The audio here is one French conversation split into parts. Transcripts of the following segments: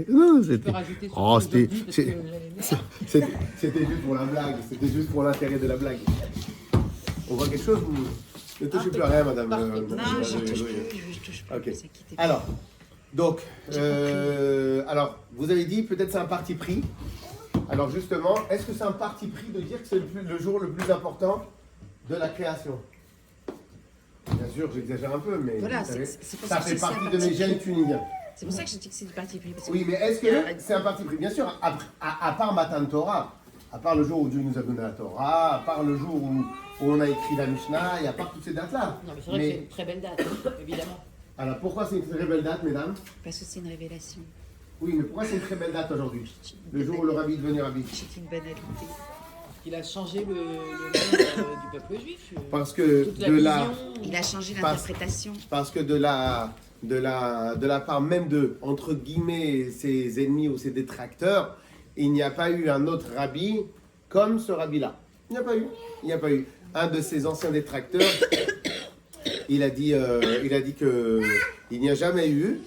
Non, Je peux rajouter sur Oh, ce que j'ai dit, parce que c'était c'était juste pour la blague, c'était juste pour l'intérêt de la blague. On voit quelque chose ou ne touchez plus à rien, madame. parfait. Non, je ne touche plus, je touche plus. Ok. Ne vous inquiétez pas. Alors, alors, vous avez dit peut-être c'est un parti pris. Alors justement, est-ce que c'est un parti pris de dire que c'est le jour le plus important de la création? Bien sûr, j'exagère un peu, mais Voilà, vous savez, c'est pour ça ça que fait je dis partie un de mes parti gènes pris. tunisiens. C'est pour ça que je dis que c'est du parti pris. Parce que Oui, mais est-ce que c'est un parti pris? Bien sûr, à part Matan Torah, à part le jour où Dieu nous a donné la Torah, à part le jour où on a écrit la Mishnah, et à part toutes ces dates-là. Non, mais c'est vrai que c'est une très belle date, hein, évidemment. Alors pourquoi c'est une très belle date, mesdames? Parce que c'est une révélation. Oui, mais pourquoi c'est une très belle date aujourd'hui? Le jour où le rabbi est devenu rabbi. C'est une banalité. Il a changé le monde du peuple juif. Parce que Toute la de vision. la, Il a changé Parce- l'interprétation. parce que de la part même de, entre guillemets, ses ennemis ou ses détracteurs, il n'y a pas eu un autre rabbi comme ce rabbi-là. Il n'y a pas eu. Il n'y a pas eu. Un de ses anciens détracteurs, il a dit que il n'y a jamais eu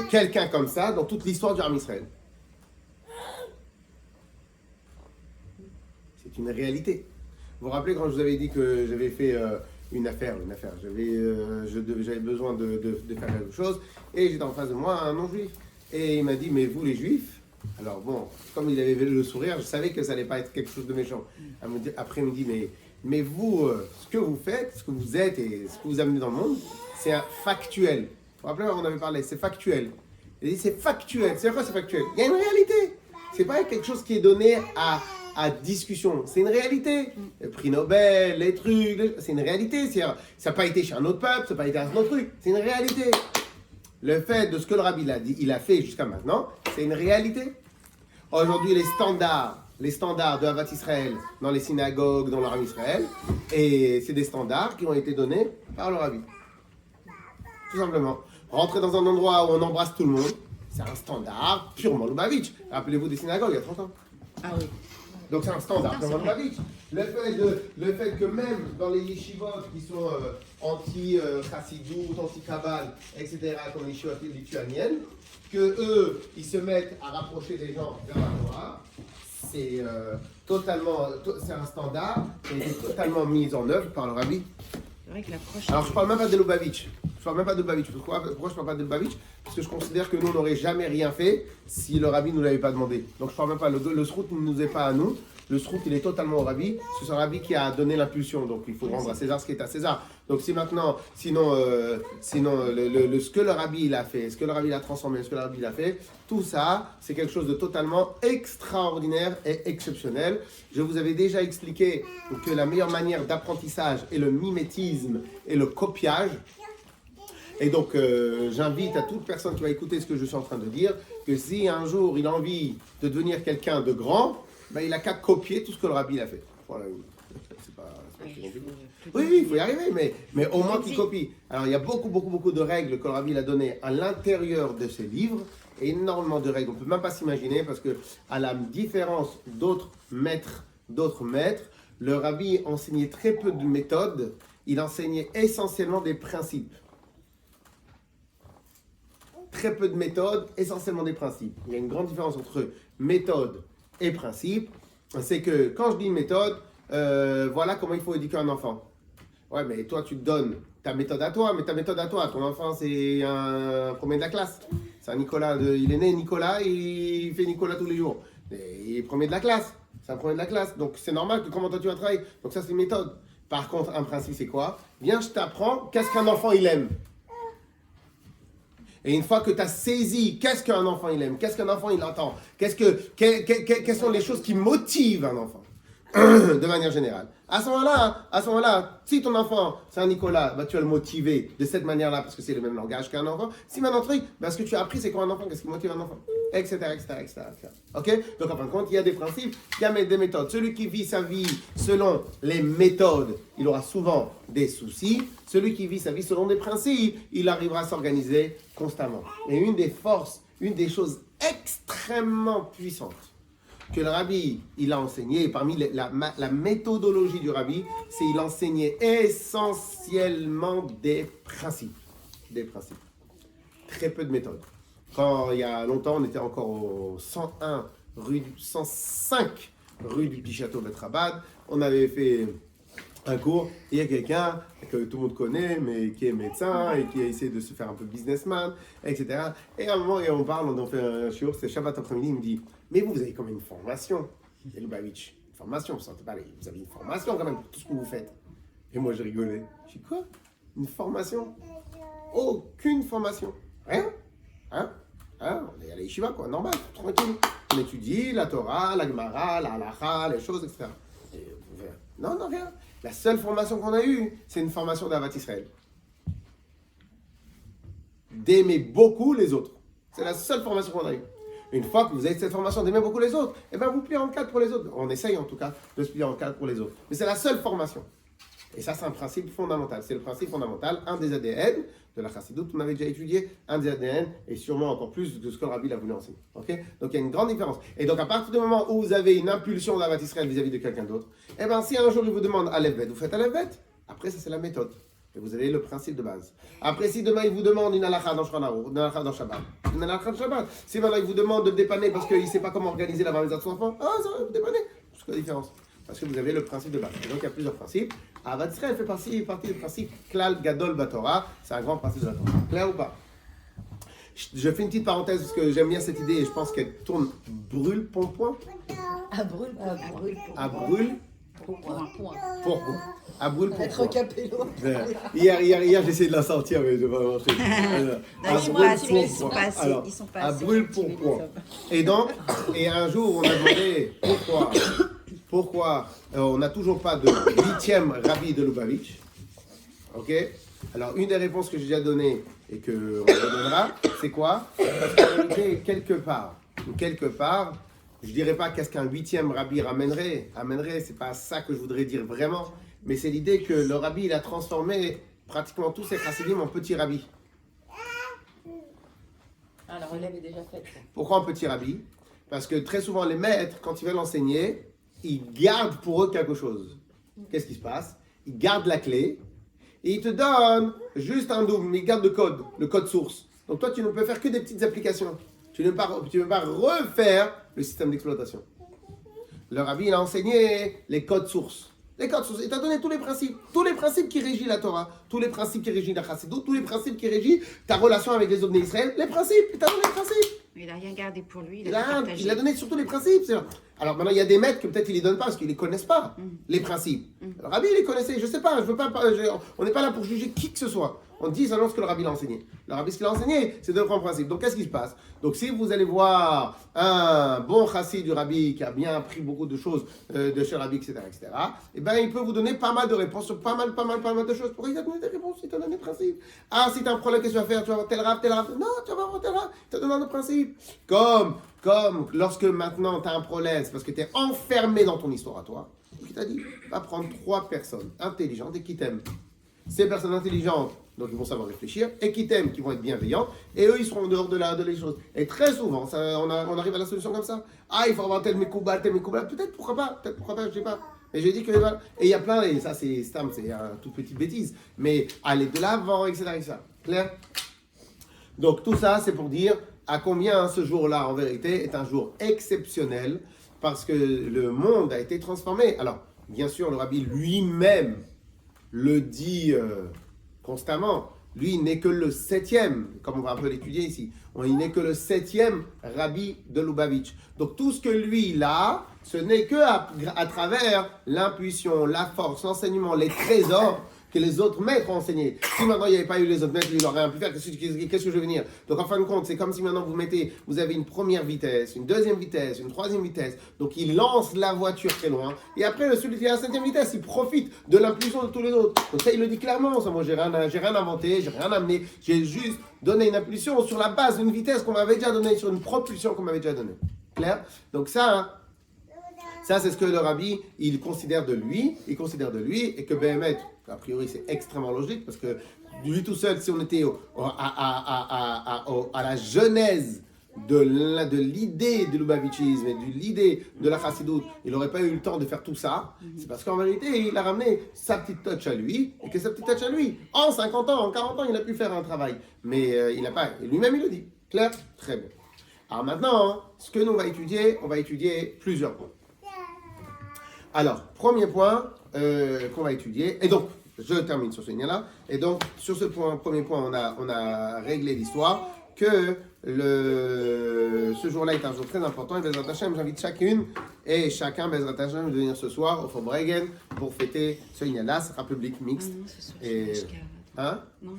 quelqu'un comme ça dans toute l'histoire du Ham Israël. C'est une réalité. Vous vous rappelez quand je vous avais dit que j'avais fait une affaire. J'avais besoin de faire quelque chose et j'étais en face de moi un non-juif. Et il m'a dit, mais vous les juifs, alors bon, comme il avait le sourire, je savais que ça n'allait pas être quelque chose de méchant. Après il me dit, mais vous, ce que vous faites, ce que vous êtes et ce que vous amenez dans le monde, c'est factuel. Vous vous rappelez, on avait parlé, c'est factuel. Il dit, c'est factuel. C'est quoi c'est factuel? Il y a une réalité. C'est pas quelque chose qui est donné à discussion. C'est une réalité. Le prix Nobel, les trucs, c'est une réalité. Ça n'a pas été chez un autre peuple, ça n'a pas été un autre truc. C'est une réalité. Le fait de ce que le rabbi il a fait jusqu'à maintenant, c'est une réalité. Aujourd'hui, les standards de Havat Israël dans les synagogues, dans le Ham Israël, et c'est des standards qui ont été donnés par le rabbi. Tout simplement. Rentrer dans un endroit où on embrasse tout le monde, c'est un standard purement Lubavitch. Rappelez-vous des synagogues il y a 30 ans. Ah oui. Donc c'est un standard Non, purement c'est vrai. Lubavitch. Le fait que même dans les yeshivot qui sont anti-chassidut, anti-kabbal, etc., comme les yeshivot lituaniennes, que eux, ils se mettent à rapprocher les gens vers la Torah, c'est c'est un standard qui est totalement mis en œuvre par le rabbi. C'est vrai que l'approche. Alors, je ne parle même pas de Lubavitch. Je parle même pas de Lubavitch. Pourquoi je ne parle pas de Lubavitch? Parce que je considère que nous, on n'aurait jamais rien fait si le rabbi ne nous l'avait pas demandé. Donc, je ne parle même pas. Le srout ne nous est pas à nous. Le srout, il est totalement au rabbi. C'est un rabbi qui a donné l'impulsion. Donc, il faut rendre à César ce qui est à César. Donc, si maintenant, sinon ce que le rabbi il a fait, ce que le rabbi il a transformé, ce que le rabbi il a fait, tout ça, c'est quelque chose de totalement extraordinaire et exceptionnel. Je vous avais déjà expliqué que la meilleure manière d'apprentissage est le mimétisme et le copiage. Et donc, j'invite à toute personne qui va écouter ce que je suis en train de dire, que si un jour il a envie de devenir quelqu'un de grand, ben, il n'a qu'à copier tout ce que le rabbi a fait. Voilà, c'est pas plus compliqué. Oui, il faut y arriver, mais au moins qu'il copie. Alors, il y a beaucoup de règles que le rabbi a données à l'intérieur de ses livres, énormément de règles. On ne peut même pas s'imaginer, parce que à la différence d'autres maîtres, le rabbi enseignait très peu de méthodes, il enseignait essentiellement des principes. Très peu de méthodes, essentiellement des principes. Il y a une grande différence entre méthode et principe. C'est que quand je dis méthode, voilà comment il faut éduquer un enfant. Ouais, mais toi, tu te donnes ta méthode à toi, mais ta méthode à toi, ton enfant, c'est un premier de la classe. C'est un Nicolas, il est né Nicolas, il fait Nicolas tous les jours. Et il est premier de la classe. C'est un premier de la classe. Donc, c'est normal que comment toi, tu vas travailler. Donc, ça, c'est une méthode. Par contre, un principe, c'est quoi? Viens, je t'apprends qu'est-ce qu'un enfant, il aime. Et une fois que tu as saisi qu'est-ce qu'un enfant il aime, qu'est-ce qu'un enfant il entend, quelles sont les choses qui motivent un enfant, de manière générale. À ce moment-là, si ton enfant, c'est un Nicolas, bah, tu vas le motiver de cette manière-là, parce que c'est le même langage qu'un enfant. Si maintenant truc, bah, ce que tu as appris, c'est quoi un enfant, qu'est-ce qui motive un enfant, etc. Ok? Donc en fin de compte, il y a des principes, il y a des méthodes. Celui qui vit sa vie selon les méthodes, il aura souvent des soucis. Celui qui vit sa vie selon des principes, il arrivera à s'organiser constamment. Et une des forces, une des choses extrêmement puissantes que le rabbi il a enseigné, parmi la méthodologie du rabbi, c'est qu'il enseignait essentiellement des principes. Des principes. Très peu de méthodes. Quand il y a longtemps, on était encore au 105 rue du Petit Château Betrabad. On avait fait un cours. Il y a quelqu'un que tout le monde connaît, mais qui est médecin et qui a essayé de se faire un peu businessman, etc. Et à un moment, on parle, on en fait un shiur, c'est Shabbat après-midi, il me dit, mais vous avez quand même une formation, et Lubavitch, une formation, vous avez une formation quand même pour tout ce que vous faites. Et moi, j'ai rigolé. Je dis, quoi? Une formation? Aucune formation. Rien? Hein? On est à la yeshiva, quoi, normal, tranquille. On étudie la Torah, la Gemara, la Halacha, les choses, etc. Et, non, rien. La seule formation qu'on a eue, c'est une formation d'Avat Israël. D'aimer beaucoup les autres. C'est la seule formation qu'on a eue. Une fois que vous avez cette formation d'aimer beaucoup les autres, eh bien vous pliez en quatre pour les autres. On essaye en tout cas de se plier en quatre pour les autres. Mais c'est la seule formation. Et ça, c'est un principe fondamental. C'est le principe fondamental, un des ADN de la Chassidut. On avait déjà étudié un des ADN et sûrement encore plus de ce que le Rabbi a voulu enseigner. Okay, donc il y a une grande différence. Et donc à partir du moment où vous avez une impulsion d'Avat Israël vis-à-vis de quelqu'un d'autre, eh bien si un jour il vous demande Aleph Bet, vous faites Aleph Bet. Après, ça c'est la méthode. Et vous avez le principe de base. Après, si demain il vous demande une halakha dans Shana, une halakha dans Shabbat, une halakha dans Shabbat, si maintenant il vous demande de le dépanner parce qu'il ne sait pas comment organiser la bamisade de son enfant, ça va vous dépanner. C'est quoi la différence? Parce que vous avez le principe de base. Et donc il y a plusieurs principes. Avat Israël fait partie du principe Klal Gadol Batorah. C'est un grand principe de la Torah. Clair ou pas? Je fais une petite parenthèse parce que j'aime bien cette idée et je pense qu'elle tourne brûle point. À brûle. À brûle Point. À brûle Être point. capello. Hier j'ai essayé de la sortir mais je vais pas marcher. Ils sont pas à assez. brûle pour point. Et donc, un jour on a demandé pourquoi on n'a toujours pas de 8e rabbi de Lubavitch. Ok? Alors une des réponses que j'ai déjà données et qu'on redonnera, c'est quoi? Parce que quelque part, je ne dirais pas qu'est-ce qu'un 8e rabbi ramènerait, c'est pas ça que je voudrais dire vraiment, mais c'est l'idée que le rabbi il a transformé pratiquement tous ses chassidim en petits rabbis. Ah, la relève est déjà faite. Pourquoi un petit rabbi? Parce que très souvent les maîtres, quand ils veulent enseigner, ils gardent pour eux quelque chose. Qu'est-ce qui se passe? Ils gardent la clé et ils te donnent juste un double, mais ils gardent le code source. Donc toi, tu ne peux faire que des petites applications. Tu ne peux pas refaire le système d'exploitation. Le rabbi, il a enseigné les codes sources. Il t'a donné tous les principes qui régissent la Torah, tous les principes qui régissent la Chassidut, tous les principes qui régissent ta relation avec les autres d'Israël, les principes, il t'a donné les principes. Mais il n'a rien gardé pour lui, Il a donné surtout les principes. Alors maintenant, il y a des maîtres que peut-être ils ne les donnent pas parce qu'ils ne les connaissent pas, les principes. Le rabbi, il les connaissait, je ne sais pas, on n'est pas là pour juger qui que ce soit. On dit seulement ce que le rabbi l'a enseigné. Le rabbi, ce qu'il a enseigné, c'est de prendre principe. Donc qu'est-ce qui se passe? Donc si vous allez voir un bon chassid du rabbi qui a bien appris beaucoup de choses de chez le rabbi, etc., eh ben, il peut vous donner pas mal de réponses sur pas mal de choses. Pourquoi il t'a donné des réponses? Il t'a donné des principes. Ah, si tu as un problème, qu'est-ce que tu vas faire? Tu vas avoir tel rab. Non, tu vas avoir tel rab. Il t'a donné un principe. Comme lorsque maintenant tu as un problème, c'est parce que tu es enfermé dans ton histoire à toi. Donc il t'a dit, va prendre 3 personnes intelligentes et qui t'aiment. Ces personnes intelligentes, donc ils vont savoir réfléchir, et qui t'aiment, qui vont être bienveillants, et eux ils seront en dehors de les choses. Et très souvent, on arrive à la solution comme ça. Ah, il faut avoir tel Mekoubal, peut-être pourquoi pas, je sais pas. Et j'ai dit que et il y a plein, et ça c'est Stam, c'est une toute petite bêtise, mais aller de l'avant, etc. Clair? Donc tout ça, c'est pour dire à combien ce jour-là, en vérité, est un jour exceptionnel, parce que le monde a été transformé. Alors, bien sûr, le rabbi lui-même le dit constamment. Lui, il n'est que le 7e, comme on va un peu l'étudier ici. Il n'est que le 7e rabbi de Lubavitch. Donc tout ce que lui, il a, ce n'est que à travers l'intuition, la force, l'enseignement, les trésors que les autres maîtres ont enseigné. Si maintenant il n'y avait pas eu les autres maîtres, il n'aurait rien pu faire. Qu'est-ce que je veux venir? Donc en fin de compte, c'est comme si maintenant vous avez une première vitesse, une deuxième vitesse, une troisième vitesse. Donc il lance la voiture très loin. Et après, celui qui est à la 5e vitesse, il profite de l'impulsion de tous les autres. Donc ça, il le dit clairement. Ça, moi, j'ai rien inventé, j'ai rien amené. J'ai juste donné une impulsion sur la base d'une vitesse qu'on m'avait déjà donnée, sur une propulsion qu'on m'avait déjà donnée. Clair? Donc ça, c'est ce que le rabbi, il considère de lui, et que Béhémet, a priori c'est extrêmement logique, parce que lui tout seul, si on était à la genèse de l'idée de Lubavitchisme et de l'idée de la Chassidut, il n'aurait pas eu le temps de faire tout ça. C'est parce qu'en vérité, il a ramené sa petite touch à lui, et que sa petite touch à lui, en 50 ans, en 40 ans, il a pu faire un travail. Mais il n'a pas, lui-même il le dit. Clair? Très bien. Alors maintenant, ce que nous on va étudier plusieurs points. Alors, premier point qu'on va étudier, et donc, je termine sur ce lien-là, et donc, sur ce premier point, on a réglé l'histoire, que ce jour-là est un jour très important, et Bezrat Hashem, j'invite chacune et chacun, Bezrat Hashem, de venir ce soir au Faubregen pour fêter ce lien-là, ce sera public mixte. Non, ce soir, Et- je suis Hein? Non,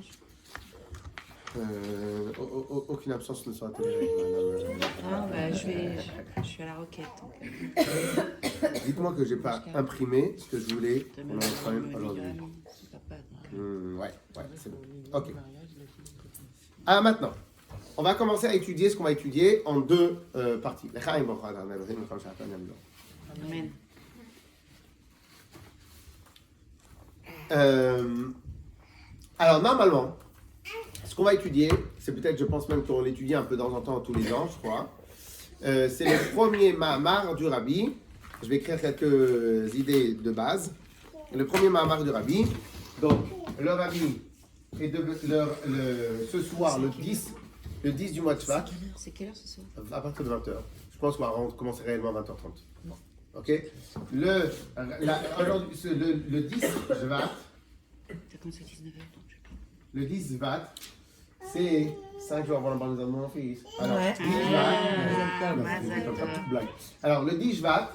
Aucune absence ne sera tolérée, madame. non bah, je suis à la roquette. Donc, Dites-moi que j'ai pas imprimé ce que je voulais demain, qu'on imprime je aujourd'hui. c'est papa. Ouais, c'est bon. Ok. Ah, maintenant, on va commencer à étudier ce qu'on va étudier en deux parties. Amen. Alors, normalement, ce qu'on va étudier, c'est peut-être, je pense même qu'on l'étudie un peu de temps en temps, tous les ans, je crois. C'est le premier Mahamar du Rabbi. Je vais écrire quelques idées de base. Le premier Mahamar du Rabbi. Donc, le Rabbi est ce soir, le 10 du mois de Shvat, C'est quelle heure ce soir? à partir de 20h. Je pense qu'on va commencer réellement à 20h30. Bon. Ok? Aujourd'hui, le 10 Shvat, T'as commencé à 19h, donc je sais pas. le 10 Shvat, c'est 5 jours avant la bande de mon fils. Alors, Ouais. 10 Shvat, Ah, non, Mazal c'est comme ça, Tov. petite blague. Alors, le 10 Shvat,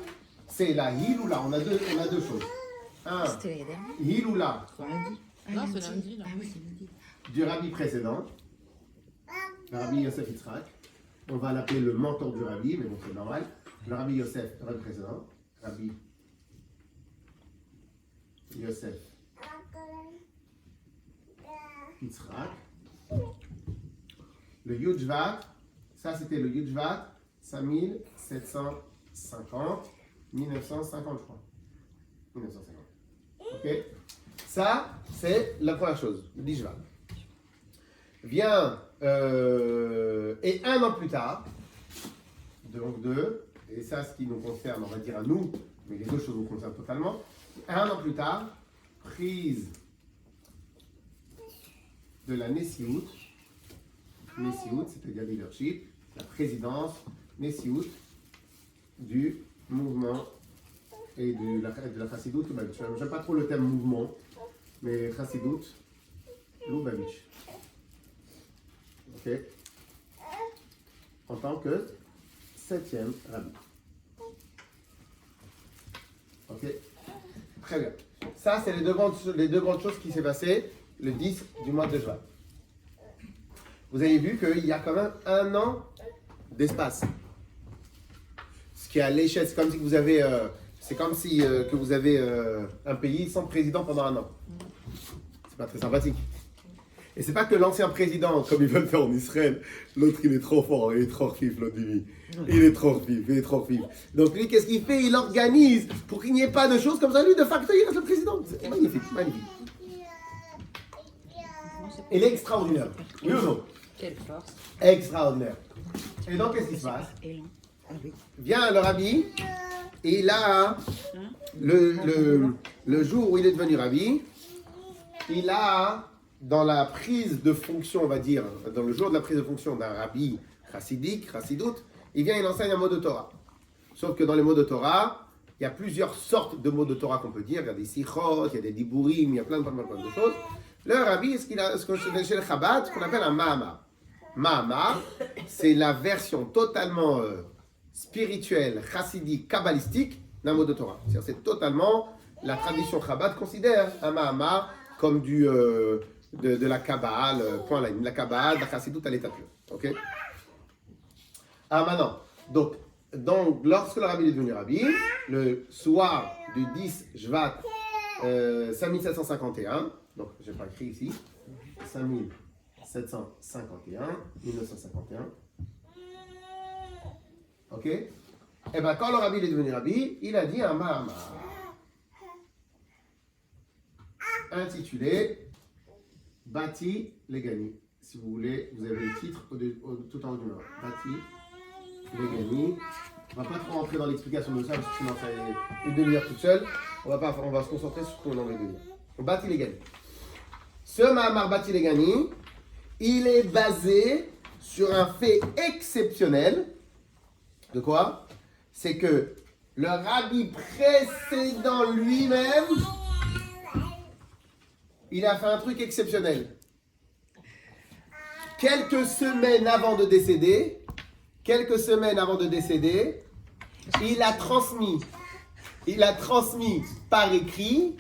c'est la Hiloula. On a deux choses. Un, C'était l'année dernière. Hiloula Lundi. Ah, Non, c'est lundi, là. Ah oui, c'est lundi. du Rabbi précédent, le Rabbi Yosef Yitzhak. On va l'appeler le mentor du Rabbi, mais bon, c'est normal. Le Rabbi Yosef, le Rabbi précédent. Rabbi Yosef Yitzhak. Le Yudjvat, ça c'était le Yudjvat, 5750, 1950 je crois. 1950. Ok? Ça, c'est la première chose, le Dijvat. Vient, et un an plus tard, donc et ça ce qui nous concerne, on va dire à nous, mais les deux choses nous concernent totalement, un an plus tard, prise de la Nessiout, c'est-à-dire leadership, la présidence, Nessiout, du mouvement et de la Chassidout Lubavitch. J'aime pas trop le terme mouvement, mais Chassidout Lubavitch. Ok? En tant que 7e rabbi. Ok? Très bien. Ça, c'est les deux grandes choses qui s'est passées le 10 du mois de juin. Vous avez vu qu'il y a quand même un an d'espace. Ce qui est à l'échelle, c'est comme si vous avez, que vous avez un pays sans président pendant un an. C'est pas très sympathique. Et c'est pas que l'ancien président, comme ils veulent faire en Israël, l'autre il est trop fort, il est trop vif, l'autre il est trop vif. Donc lui, qu'est-ce qu'il fait? Il organise pour qu'il n'y ait pas de choses comme ça. Lui, de facto, il reste le président. C'est magnifique. Il est extraordinaire. Oui ou non? Quelle force. Extraordinaire. Et donc, qu'est-ce qui se passe? Élan. Vient le rabbi, et il a le jour où il est devenu rabbi, il a, dans la prise de fonction, on va dire, dans le jour de la prise de fonction d'un rabbi chassidique, chassidoute, il vient, il enseigne un mot de Torah. Sauf que dans les mots de Torah, il y a plusieurs sortes de mots de Torah qu'on peut dire. Il y a des sichot, il y a des diburim, il y a plein de choses. Le rabbi, ce qu'on fait chez le Chabad, ce qu'on appelle un Mahamar. Mahamar, c'est la version totalement spirituelle, chassidique, kabbalistique d'un mot de Torah. C'est totalement, la tradition Chabad considère un Mahamar comme de la Kabbale, point la ligne. La Kabbale, la chassidoute à l'état pur. Ok? Ah, maintenant, donc, lorsque le rabbi est devenu rabbi, le soir du 10 Shvat 5751, donc je n'ai pas écrit ici, 5751, 1951, ok? Et bien quand le rabbi est devenu rabbi, il a dit un Mahamar intitulé Bati Legani. Si vous voulez, vous avez le titre tout en haut du nom. Bati Legani. On ne va pas trop rentrer dans l'explication de ça parce que sinon ça est une demi-heure toute seule. On va se concentrer sur ce qu'on a envie de dire. Bati Legani. Ce Mahamar Bati Legani, il est basé sur un fait exceptionnel. De quoi? C'est que le rabbi précédent lui-même, il a fait un truc exceptionnel. Quelques semaines avant de décéder, il a transmis par écrit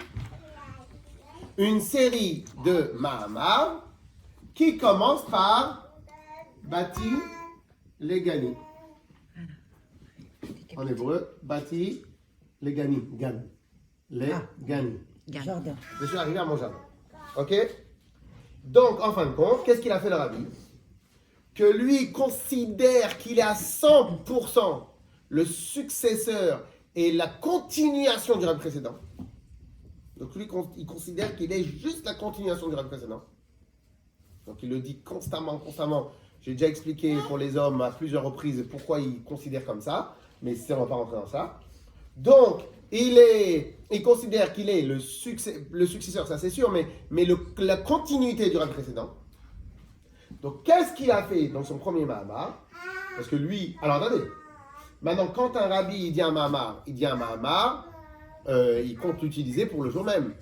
une série de Mahamar qui commence par Bati Legani. En hébreu, Bati Legani. Gan. Legani. Jardin. Je suis arrivé à mon jardin. Ok? Donc, en fin de compte, qu'est-ce qu'il a fait le rabbi? Que lui considère qu'il est à 100% le successeur et la continuation du rabbi précédent. Donc lui, il considère qu'il est juste la continuation du rabbi précédent. Donc il le dit constamment. J'ai déjà expliqué pour les hommes à plusieurs reprises pourquoi il considère comme ça, mais on ne va pas rentrer dans ça. Donc, il considère qu'il est le successeur, ça c'est sûr, mais la continuité du rabbi précédent. Donc, qu'est-ce qu'il a fait dans son premier Mahamar? Parce que lui, alors attendez, maintenant quand un rabbi il dit un Mahamar, il compte l'utiliser pour le jour même.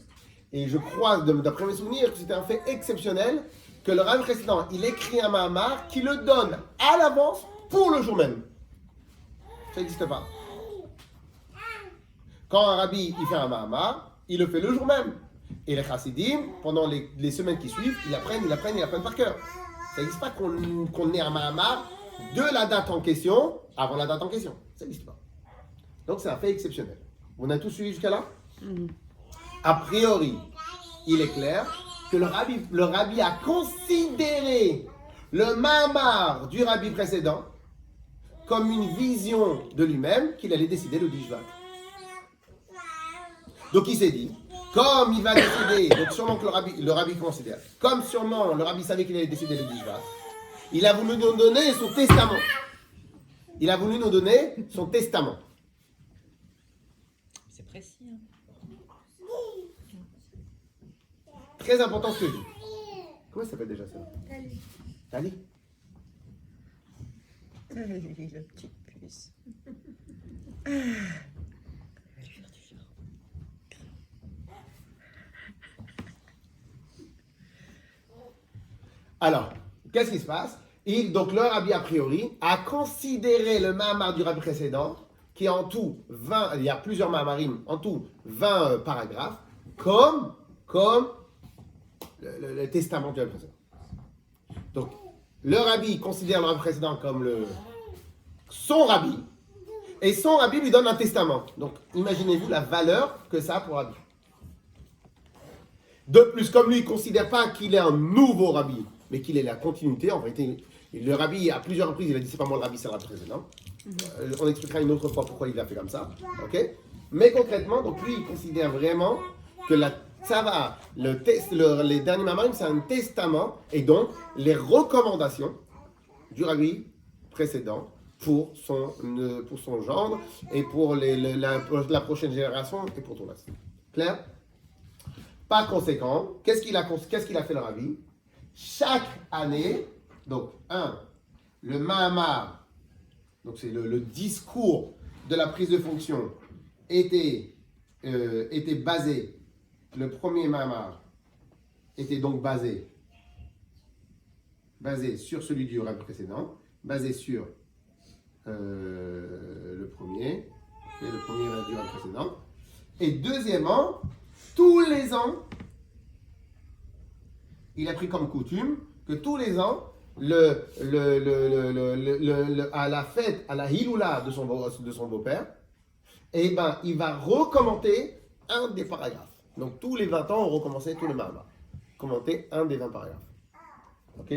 Et je crois, d'après mes souvenirs, que c'était un fait exceptionnel que le rabbi précédent, il écrit un Mahamar qui le donne à l'avance pour le jour même. Ça n'existe pas. Quand un rabbi il fait un Mahamar, il le fait le jour même. Et les chassidim, pendant les semaines qui suivent, ils apprennent par cœur. Ça n'existe pas qu'on ait un Mahamar de la date en question avant la date en question. Ça n'existe pas. Donc c'est un fait exceptionnel. On a tous suivi jusqu'à là? A priori, il est clair que le rabbi a considéré le Mahamar du rabbi précédent comme une vision de lui-même qu'il allait décider le 10 Shvat. Donc il s'est dit, comme il va décider, donc sûrement que le rabbi considère, comme sûrement le rabbi savait qu'il allait décider le 10 Shvat, il a voulu nous donner son testament. C'est précis. Hein. Très important ce que je dis. Comment ça s'appelle déjà ça? Tali. La petite puce. Alors, qu'est-ce qui se passe? Donc le rabbi a priori a considéré le Mahamar du rabbi précédent, qui est en tout 20, il y a plusieurs Mahamarim, en tout 20 paragraphes, comme le testament du rabbi précédent. Donc, le rabbi considère le rabbi précédent comme son rabbi, et son rabbi lui donne un testament. Donc, imaginez-vous la valeur que ça a pour le rabbi. De plus, comme lui, il ne considère pas qu'il est un nouveau rabbi, mais qu'il est la continuité, en vérité, le rabbi, à plusieurs reprises, il a dit c'est pas moi le rabbi, c'est le rabbi précédent. On expliquera une autre fois pourquoi il l'a fait comme ça. Ok? Mais concrètement, donc lui, il considère vraiment que ça va, les derniers Mahamrim, c'est un testament, et donc les recommandations du rabbi précédent pour son gendre et pour la prochaine génération et pour tout le reste. Clair? Par conséquent, qu'est-ce qu'il a fait le rabbi? Chaque année, donc le Mahamar, donc c'est le discours de la prise de fonction, était basé. Le premier Mahamar était donc basé sur celui du rabbi précédent, basé sur le premier du rabbi précédent. Et deuxièmement, tous les ans, il a pris comme coutume que tous les ans, à la fête, à la hiloula de son beau-père, eh ben, il va recommenter un des paragraphes. Donc tous les 20 ans, on recommençait tout le Mahamar. Commenter un des 20 paragraphes. Ok?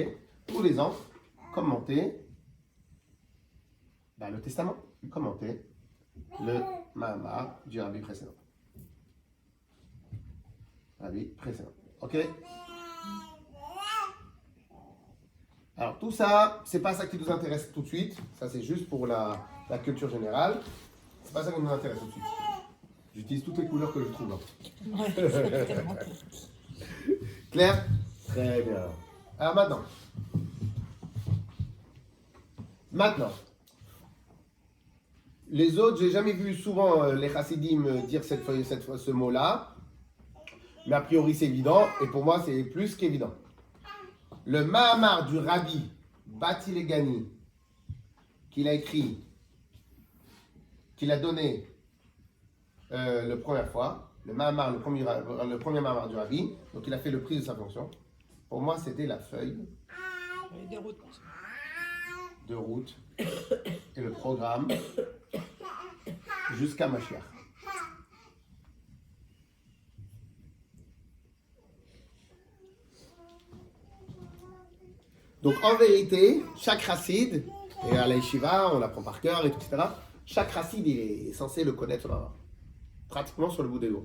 Tous les ans, commenter le testament. Commenter le Mahamar du rabbi précédent. Ok? Alors tout ça, c'est pas ça qui nous intéresse tout de suite. Ça c'est juste pour la culture générale. C'est pas ça qui nous intéresse tout de suite. J'utilise toutes les couleurs que je trouve. Clair? Très bien. Alors maintenant, Maintenant, les autres, j'ai jamais vu souvent les chassidim dire ce mot-là, mais a priori c'est évident, et pour moi c'est plus qu'évident. Le Mahamar du Rabbi Batilegani, qu'il a écrit, qu'il a donné la première fois, le premier Mahamar du Rabbi, donc il a fait le prix de sa fonction. Pour moi, c'était la feuille Des routes. de route et le programme jusqu'à Mashiach. Donc en vérité, chaque chassid, et à la yeshiva, on l'apprend par cœur, etc. Chaque chassid est censé le connaître pratiquement sur le bout des doigts.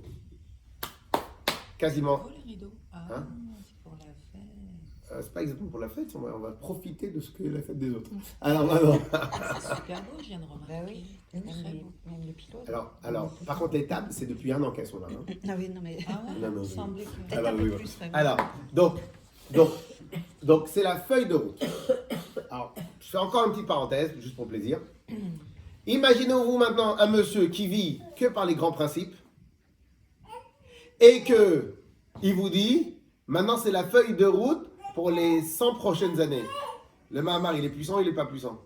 Quasiment. Oh, les rideaux. Ah, Hein? c'est pour la fête. C'est pas exactement pour la fête, on va profiter de ce qu'est la fête des autres. Alors maintenant. C'est super beau, je viens de remarquer. Bah oui, même Très beau. le pilote. Alors, par contre, les tables, c'est depuis 1 an qu'elles sont là. Hein. Ah oui, non mais. Ah ouais, Non, non, il oui. semblait que... Peut-être un peu plus, ouais. Alors, donc c'est la feuille de route. Alors, je fais encore une petite parenthèse, juste pour plaisir. Imaginez-vous maintenant un monsieur qui vit que par les grands principes et que il vous dit, maintenant c'est la feuille de route pour les 100 prochaines années. Le Mahamar, il est puissant, il n'est pas puissant.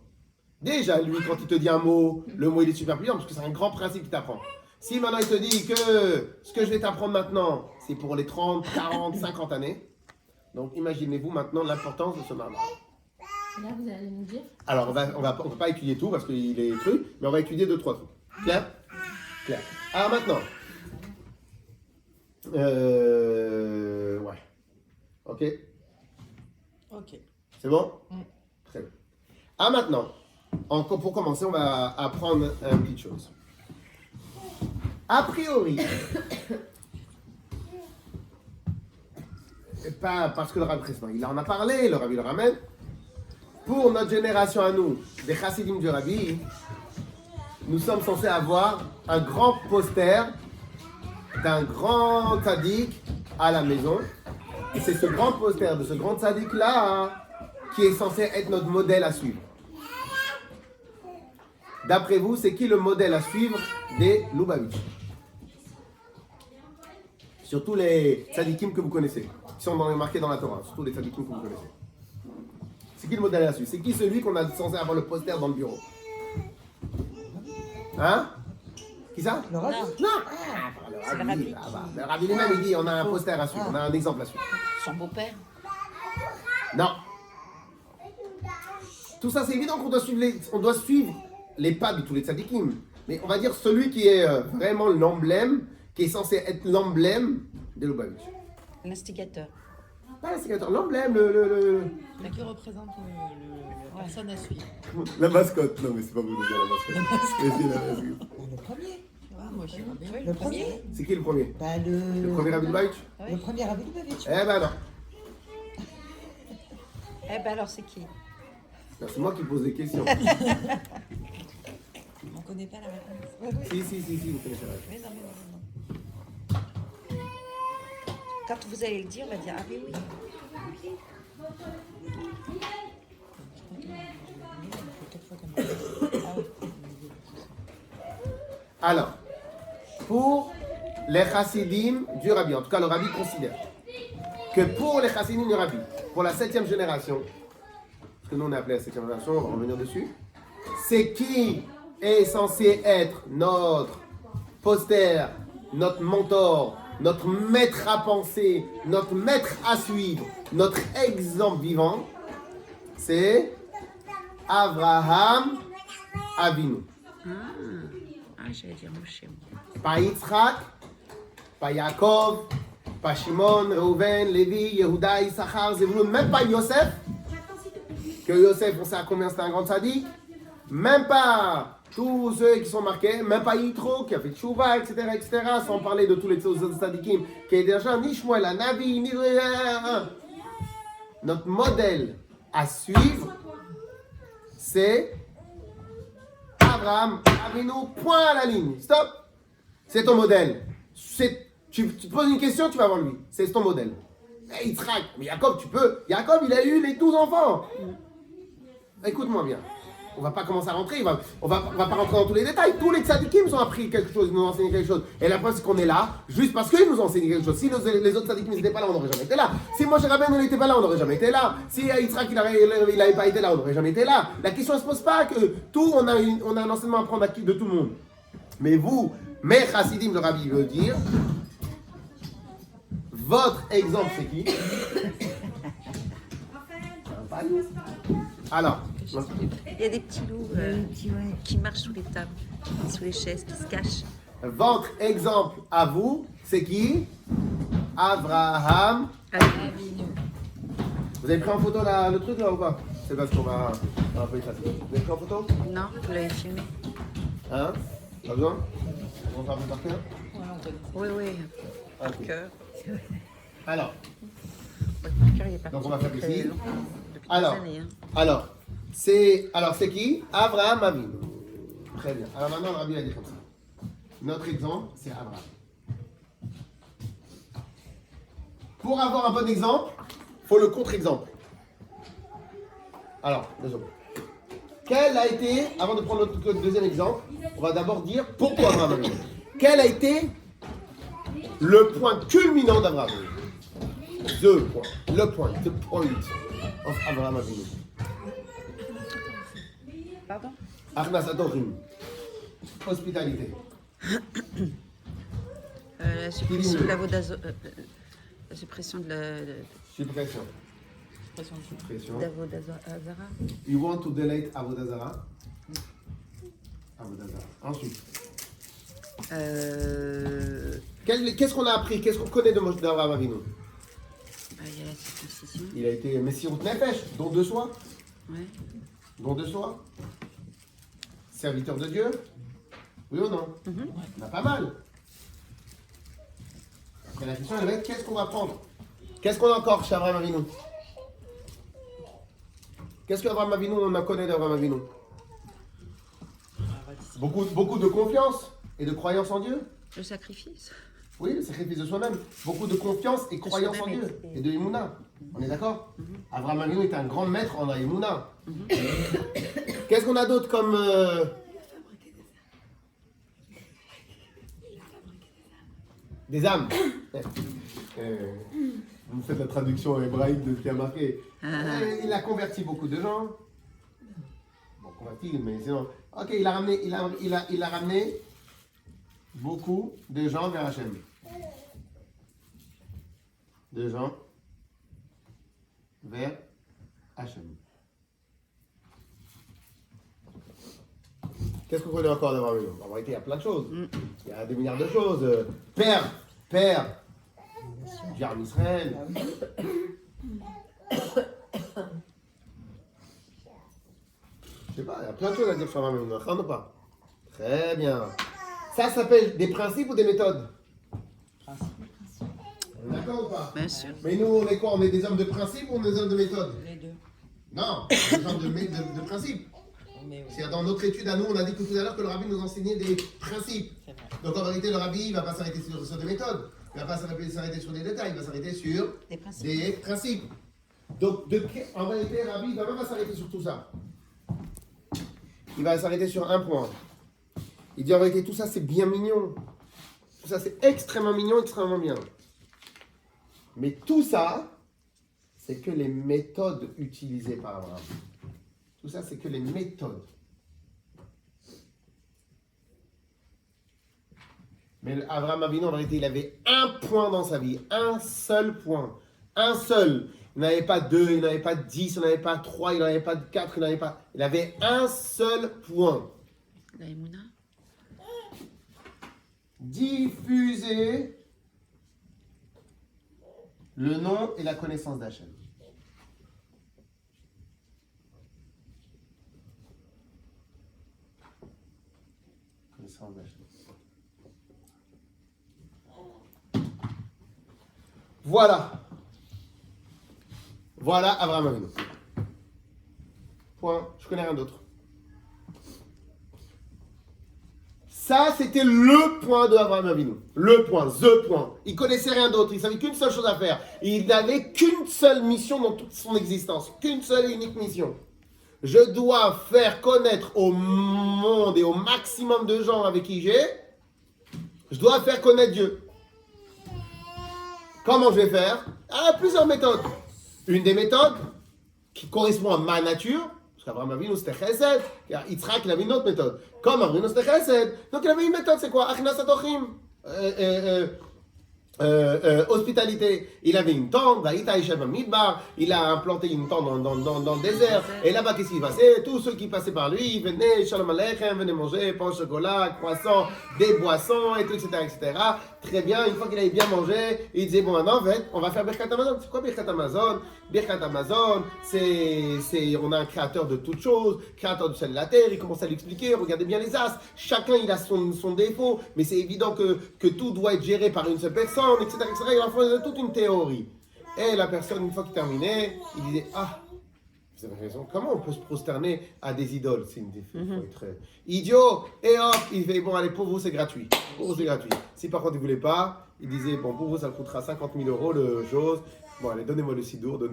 Déjà, lui, quand il te dit un mot, le mot il est super puissant parce que c'est un grand principe qu'il t'apprend. Si maintenant il te dit que ce que je vais t'apprendre maintenant, c'est pour les 30, 40, 50 années, donc imaginez-vous maintenant l'importance de ce Mahamar. Là, vous allez nous dire. Alors, on va pas étudier tout parce qu'il est truc, mais on va étudier 2-3 trucs. Clair? Clair. Alors maintenant, ouais. Ok? Ok. C'est bon? Mm. Très bien. Ah maintenant, pour commencer, on va apprendre une petite chose. A priori, pas parce que le Rabbi Chesma, il en a parlé, le Rabbi le ramène. Pour notre génération à nous, des chassidim du Rabbi, nous sommes censés avoir un grand poster d'un grand tzaddik à la maison. Et c'est ce grand poster de ce grand tzaddik-là qui est censé être notre modèle à suivre. D'après vous, c'est qui le modèle à suivre des Lubavitch? Surtout les tzaddikim que vous connaissez, qui sont marqués dans la Torah, surtout les tzaddikim que vous connaissez. C'est qui le modèle à suivre? C'est qui celui qu'on a censé avoir le poster dans le bureau? Hein? Qui ça? Le Rabbi. Non! C'est le Rabbi. Le Rabbi lui-même, il dit on a un poster à suivre, on a un exemple à suivre. Son beau-père. Non. Tout ça, c'est évident qu'on doit suivre les pas de tous les tzadikim. Mais on va dire celui qui est vraiment l'emblème, qui est censé être l'emblème de Lubavitch. L'instigateur. Pas l'instigateur, l'emblème, Là qui représente la personne à suivre. la mascotte. Non, mais c'est pas vous de dire la mascotte. Mais c'est la mascotte. Le premier. Ah, moi, j'ai bien. Oui, Le premier. C'est qui le premier? Bah Le premier Rabbi Lubavitch? Le premier Rabbi Lubavitch. Eh ben non. Eh ben alors c'est qui? Non, c'est moi qui pose des questions. On connaît pas la réponse. Si, vous connaissez la réponse. Mais non. Quand vous allez le dire, on va dire ah oui oui. Alors, pour les chassidim du Rabbi, en tout cas le Rabbi considère que pour les chassidim du Rabbi, pour la 7e génération, ce que nous on a appelé la 7e génération, on va revenir dessus, c'est qui est censé être notre poster, notre mentor, notre maître à penser, notre maître à suivre, notre exemple vivant, c'est Abraham Avinu. Ah j'allais dire Moshe. Pas Yitzhak, pas Yaakov, pas Shimon, Reuven, Lévi, Yehuda, Issachar, Zevulun, même pas Yosef. Que Yosef, on sait à combien c'était un grand tzaddik. Même pas tous ceux qui sont marqués, même pas Yitro qui a fait Tchouva, etc., sans parler de tous les autres tzaddikim qui est déjà ni Shmuel, Navi, ni... Notre modèle à suivre, c'est Abraham Avinu, point à la ligne. Stop. C'est ton modèle. Tu te poses une question, tu vas voir lui. C'est ton modèle. Hey, Yitzhak, mais Jacob, tu peux. Jacob, il a eu les 12 enfants. Écoute-moi bien. On va pas commencer à rentrer, on va pas rentrer dans tous les détails. Tous les tzadikim nous ont appris quelque chose, ils nous ont enseigné quelque chose. Et la preuve, c'est qu'on est là juste parce qu'ils nous ont enseigné quelque chose. Si les autres tzadikim n'étaient pas là, on n'aurait jamais été là. Si Moshe Rabbeinu n'était pas là, on n'aurait jamais été là. Si Yitzhak il n'avait pas été là, on n'aurait jamais été là. La question ne se pose pas que tout, on a un enseignement à prendre de tout le monde. Mais vous, mes chassidim, le rabbi veut dire, votre exemple, c'est qui? Alors, Il y a des petits loups qui marchent sous les tables, sous les chaises, qui se cachent. votre exemple à vous, c'est qui? Abraham. Vous avez pris en photo le truc là ou pas? C'est parce qu'on va un peu effacer. Vous avez pris en photo? Non, vous l'avez filmé. Hein? Pas besoin? On va faire par cœur? Oui, oui. Par Ok. cœur. Alors, Ouais, par cœur, il est parti donc on va faire très ici. long, depuis Alors, des années, hein. c'est qui? Abraham Avinu. Très bien. Alors maintenant, le rabbi a dit comme ça. Notre exemple, c'est Abraham. Pour avoir un bon exemple, il faut le contre-exemple. Alors, désolé. Quel a été, avant de prendre notre deuxième exemple, on va d'abord dire pourquoi Abraham Avinu. Quel a été le point culminant d'Abraham Avinu? Le point, the point of Abraham Avinu. Pardon? Arnas Adorim. Hospitalité. La suppression de la la suppression de la Suppression. Pression dessus. Suppression. d'Avodazara. You want to delete Avodazara? Avodazara. Ensuite. Qu'est-ce qu'on a appris? Qu'est-ce qu'on connaît d'Abraham Avinu? Il y a la circoncision. Il a été Messirut Nefesh, don de soi. Ouais. Don de soi. Serviteur de Dieu. Oui ou non? On a pas mal. Après la question, elle va être qu'est-ce qu'on va prendre? Qu'est-ce qu'on a encore chez Abraham Avinu? Qu'est-ce qu'Abraham Avinu, on a connaît d'Abraham Avinu? Beaucoup de confiance et de croyance en Dieu. Le sacrifice. Oui, le sacrifice de soi-même. Beaucoup de confiance et croyance en soi-même Dieu. Et de Emouna. On est d'accord? Abraham Avinu est un grand maître en Emouna. Qu'est-ce qu'on a d'autre comme... Des âmes. Vous faites la traduction hébraïque de ce qui a marqué. Il a converti beaucoup de gens. Bon, converti, mais sinon... Ok, il a ramené beaucoup de gens vers Hachem. De gens vers Hachem. Qu'est-ce qu'on connaît encore d'Abraham Avinu? En vérité, il y a plein de choses. Il y a des milliards de choses. Père, Jarm Israël. Je sais pas, il y a plein de choses à dire sur Abraham Avinu. D'accord ou pas? Très bien. Ça s'appelle des principes ou des méthodes? On est d'accord ou pas? Bien sûr. Mais nous, on est quoi? On est des hommes de principe ou on est des hommes de méthode? Les deux. Non, des hommes de principe. Mais oui, C'est dans notre étude à nous, on a dit tout à l'heure que le rabbi nous enseignait des principes. c'est vrai. Donc en vérité, le rabbi, il ne va pas s'arrêter sur des méthodes. Il ne va pas s'arrêter sur des détails, il va s'arrêter sur Des principes. des principes. Donc en vérité, le rabbi, il ne va même pas s'arrêter sur tout ça. Il va s'arrêter sur un point. Il dit en vérité, tout ça c'est bien mignon. Tout ça c'est extrêmement mignon, extrêmement bien. Mais tout ça, c'est que les méthodes utilisées par Abraham. Tout ça, c'est que les méthodes. Mais Abraham Avinu, en vérité, il avait un point dans sa vie, un seul point, un seul. Il n'avait pas 2, il n'avait pas 10, il n'avait pas 3, il n'avait pas 4, il n'avait pas... Il avait un seul point. La Emouna. Diffuser le nom et la connaissance d'Hachem. Connaissance d'Hachem. Voilà. Voilà Abraham Avinu. Point. Je connais rien d'autre. Ça, c'était le point de Abraham Avinu. Le point, the point. Il connaissait rien d'autre. Il savait qu'une seule chose à faire. Il n'avait qu'une seule mission dans toute son existence. Qu'une seule et unique mission. je dois faire connaître au monde et au maximum de gens avec qui je dois faire connaître Dieu. Comment je vais faire? Ah, plusieurs méthodes. Une des méthodes qui correspond à ma nature, parce qu'Abraham Avinu c'était Chesed, car Yitzhak il avait une autre méthode. Comme Avinu c'était Chesed, donc il avait une méthode, c'est quoi? Achnasat Ochim. Hospitalité, il avait une tente, il a implanté une tente dans le désert, et là-bas qu'est-ce qui passait? Tous ceux qui passaient par lui, ils venaient, Shalom Aleichem, venaient manger, pain au chocolat, croissant, des boissons, et tout, etc. Très bien, une fois qu'il avait bien mangé, il disait, bon maintenant en fait, on va faire Birkat Hamazon. C'est quoi Birkat Hamazon? Birkat Hamazon, on a un créateur de toutes choses, créateur du ciel et de la terre, il commence à l'expliquer, regardez bien les astres, chacun il a son défaut, mais c'est évident que tout doit être géré par une seule personne, etc. Il en faisait toute une théorie. Et la personne, une fois qu'il terminait, il disait, ah, vous avez raison, comment on peut se prosterner à des idoles? C'est une défaite, faut être idiot, et hop, il fait, bon allez, pour vous c'est gratuit. Pour vous c'est gratuit. Si par contre il ne voulait pas, il disait, bon pour vous ça coûtera 50 000 € le chose. Bon allez, donnez-moi le sidour, je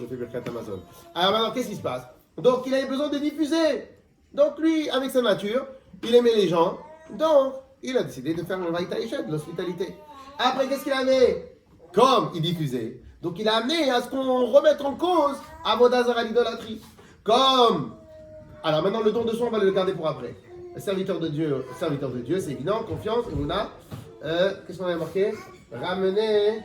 fais Birkat Hamazon. Alors maintenant, qu'est-ce qui se passe? Donc il avait besoin de diffuser. Donc lui, avec sa nature, il aimait les gens. Donc, il a décidé de faire le Vaïtaïchet, de l'hospitalité. Après, qu'est-ce qu'il avait? Comme il diffusait, donc il a amené à ce qu'on remette en cause Avodazar à l'idolâtrie. Comme... Alors maintenant, le don de soi, on va le garder pour après. Serviteur de Dieu, c'est évident, confiance, Emouna. Qu'est-ce qu'on avait marqué? Ramener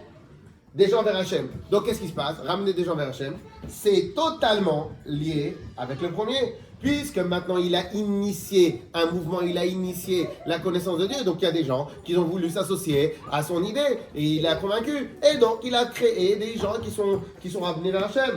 des gens vers Hachem. Donc qu'est-ce qui se passe? Ramener des gens vers Hachem, c'est totalement lié avec le premier. Puisque maintenant il a initié un mouvement, il a initié la connaissance de Dieu, donc il y a des gens qui ont voulu s'associer à son idée, et il a convaincu, et donc il a créé des gens qui sont ramenés vers Hachem.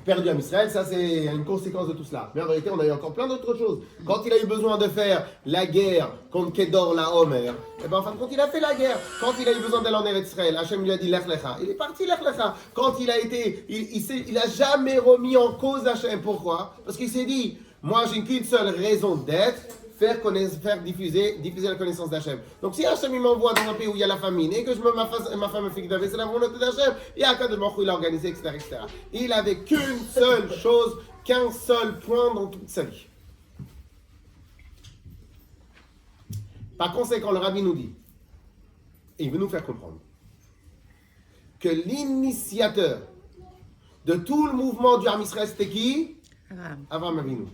Perdu à Israël, ça c'est une conséquence de tout cela. Mais en vérité, on a eu encore plein d'autres choses. Quand il a eu besoin de faire la guerre contre Kedor la Homer, et ben en fin de compte, il a fait la guerre. Quand il a eu besoin d'aller en Eretz Israël, Hachem lui a dit Lech Lecha. Il est parti Lech Lecha. Quand il a été, il a jamais remis en cause Hachem. Pourquoi? Parce qu'il s'est dit, moi j'ai qu'une seule raison d'être, faire diffuser la connaissance d'Hachem. Donc si Hachem il m'envoie dans un pays où il y a la famine et que ma femme me fait que c'est la volonté d'Hachem, il y a un cas de mort où il a organisé, etc. Il avait qu'une seule chose, qu'un seul point dans toute sa vie. Par conséquent, le Rabbi nous dit, et il veut nous faire comprendre, que l'initiateur de tout le mouvement du Ham Israël, c'était qui? Avraham Avinu.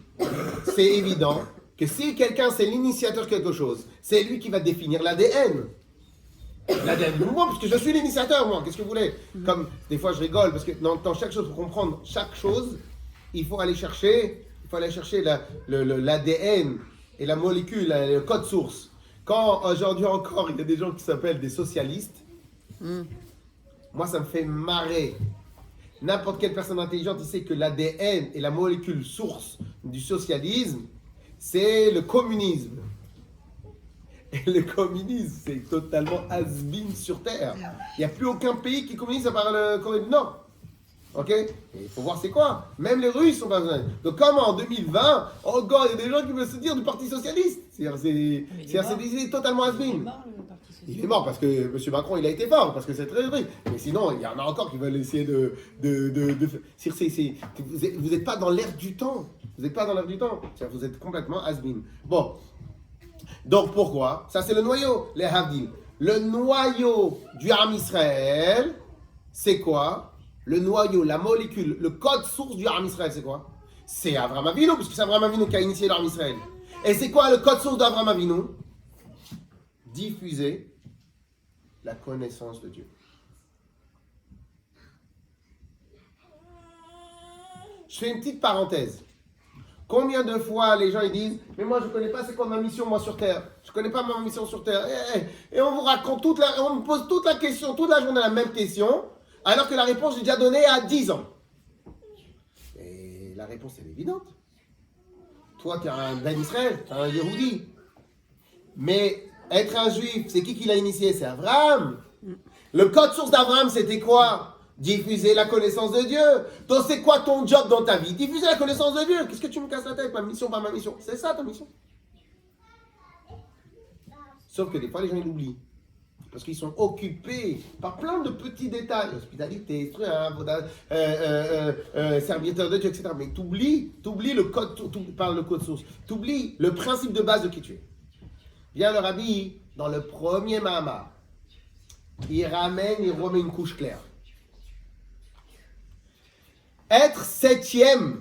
C'est évident que si quelqu'un c'est l'initiateur de quelque chose, c'est lui qui va définir l'ADN. L'ADN du mouvement, parce que je suis l'initiateur, moi, qu'est-ce que vous voulez? Comme des fois je rigole, parce que dans chaque chose, pour comprendre chaque chose, il faut aller chercher l'ADN et la molécule, le code source. Quand aujourd'hui encore, il y a des gens qui s'appellent des socialistes, moi ça me fait marrer. N'importe quelle personne intelligente, il sait que l'ADN et la molécule source du socialisme, c'est le communisme. Et le communisme, c'est totalement has-been sur Terre. Il n'y a plus aucun pays qui est communiste à part le Corée du Nord. Ok? Il faut voir c'est quoi. Même les Russes sont pas besoin. Donc comment en 2020, encore il y a des gens qui veulent se dire du Parti Socialiste. C'est des idées totalement has-been. Il est mort parce que M. Macron il a été fort, parce que c'est très vrai. Mais sinon, il y en a encore qui veulent essayer de vous n'êtes pas dans l'air du temps. Vous n'êtes pas dans l'air du temps. Vous êtes complètement has-been. Bon. Donc pourquoi? Ça c'est le noyau, les Havdil. Le noyau du Ham Israël, c'est quoi? Le noyau, la molécule, le code source du Ham Israël, c'est quoi? C'est Avraham Avinu, parce que c'est Avraham Avinu qui a initié le Ham Israël. Et c'est quoi le code source d'Avraham Avinu? Diffuser la connaissance de Dieu. Je fais une petite parenthèse. Combien de fois les gens ils disent mais moi je ne connais pas c'est quoi ma mission moi sur Terre. Je ne connais pas ma mission sur Terre. Et on vous raconte on me pose toute la question, toute la journée la même question, alors que la réponse j'ai déjà donnée à 10 ans. Et la réponse elle est évidente. Toi tu es un Ben Israël, tu es un Yehudi. Mais être un juif, c'est qui l'a initié? C'est Abraham. Le code source d'Abraham c'était quoi? Diffuser la connaissance de Dieu. Donc c'est quoi ton job dans ta vie? Diffuser la connaissance de Dieu. Qu'est-ce que tu me casses la tête? Ma mission, pas ma mission. C'est ça ta mission. Sauf que des fois les gens ils l'oublient. Parce qu'ils sont occupés par plein de petits détails, hospitalité, serviteur de Dieu, etc. Mais t'oublies le code, le code source. T'oublies le principe de base de qui tu es. Vient le rabbi, dans le premier Mahama, il remet une couche claire. Être septième,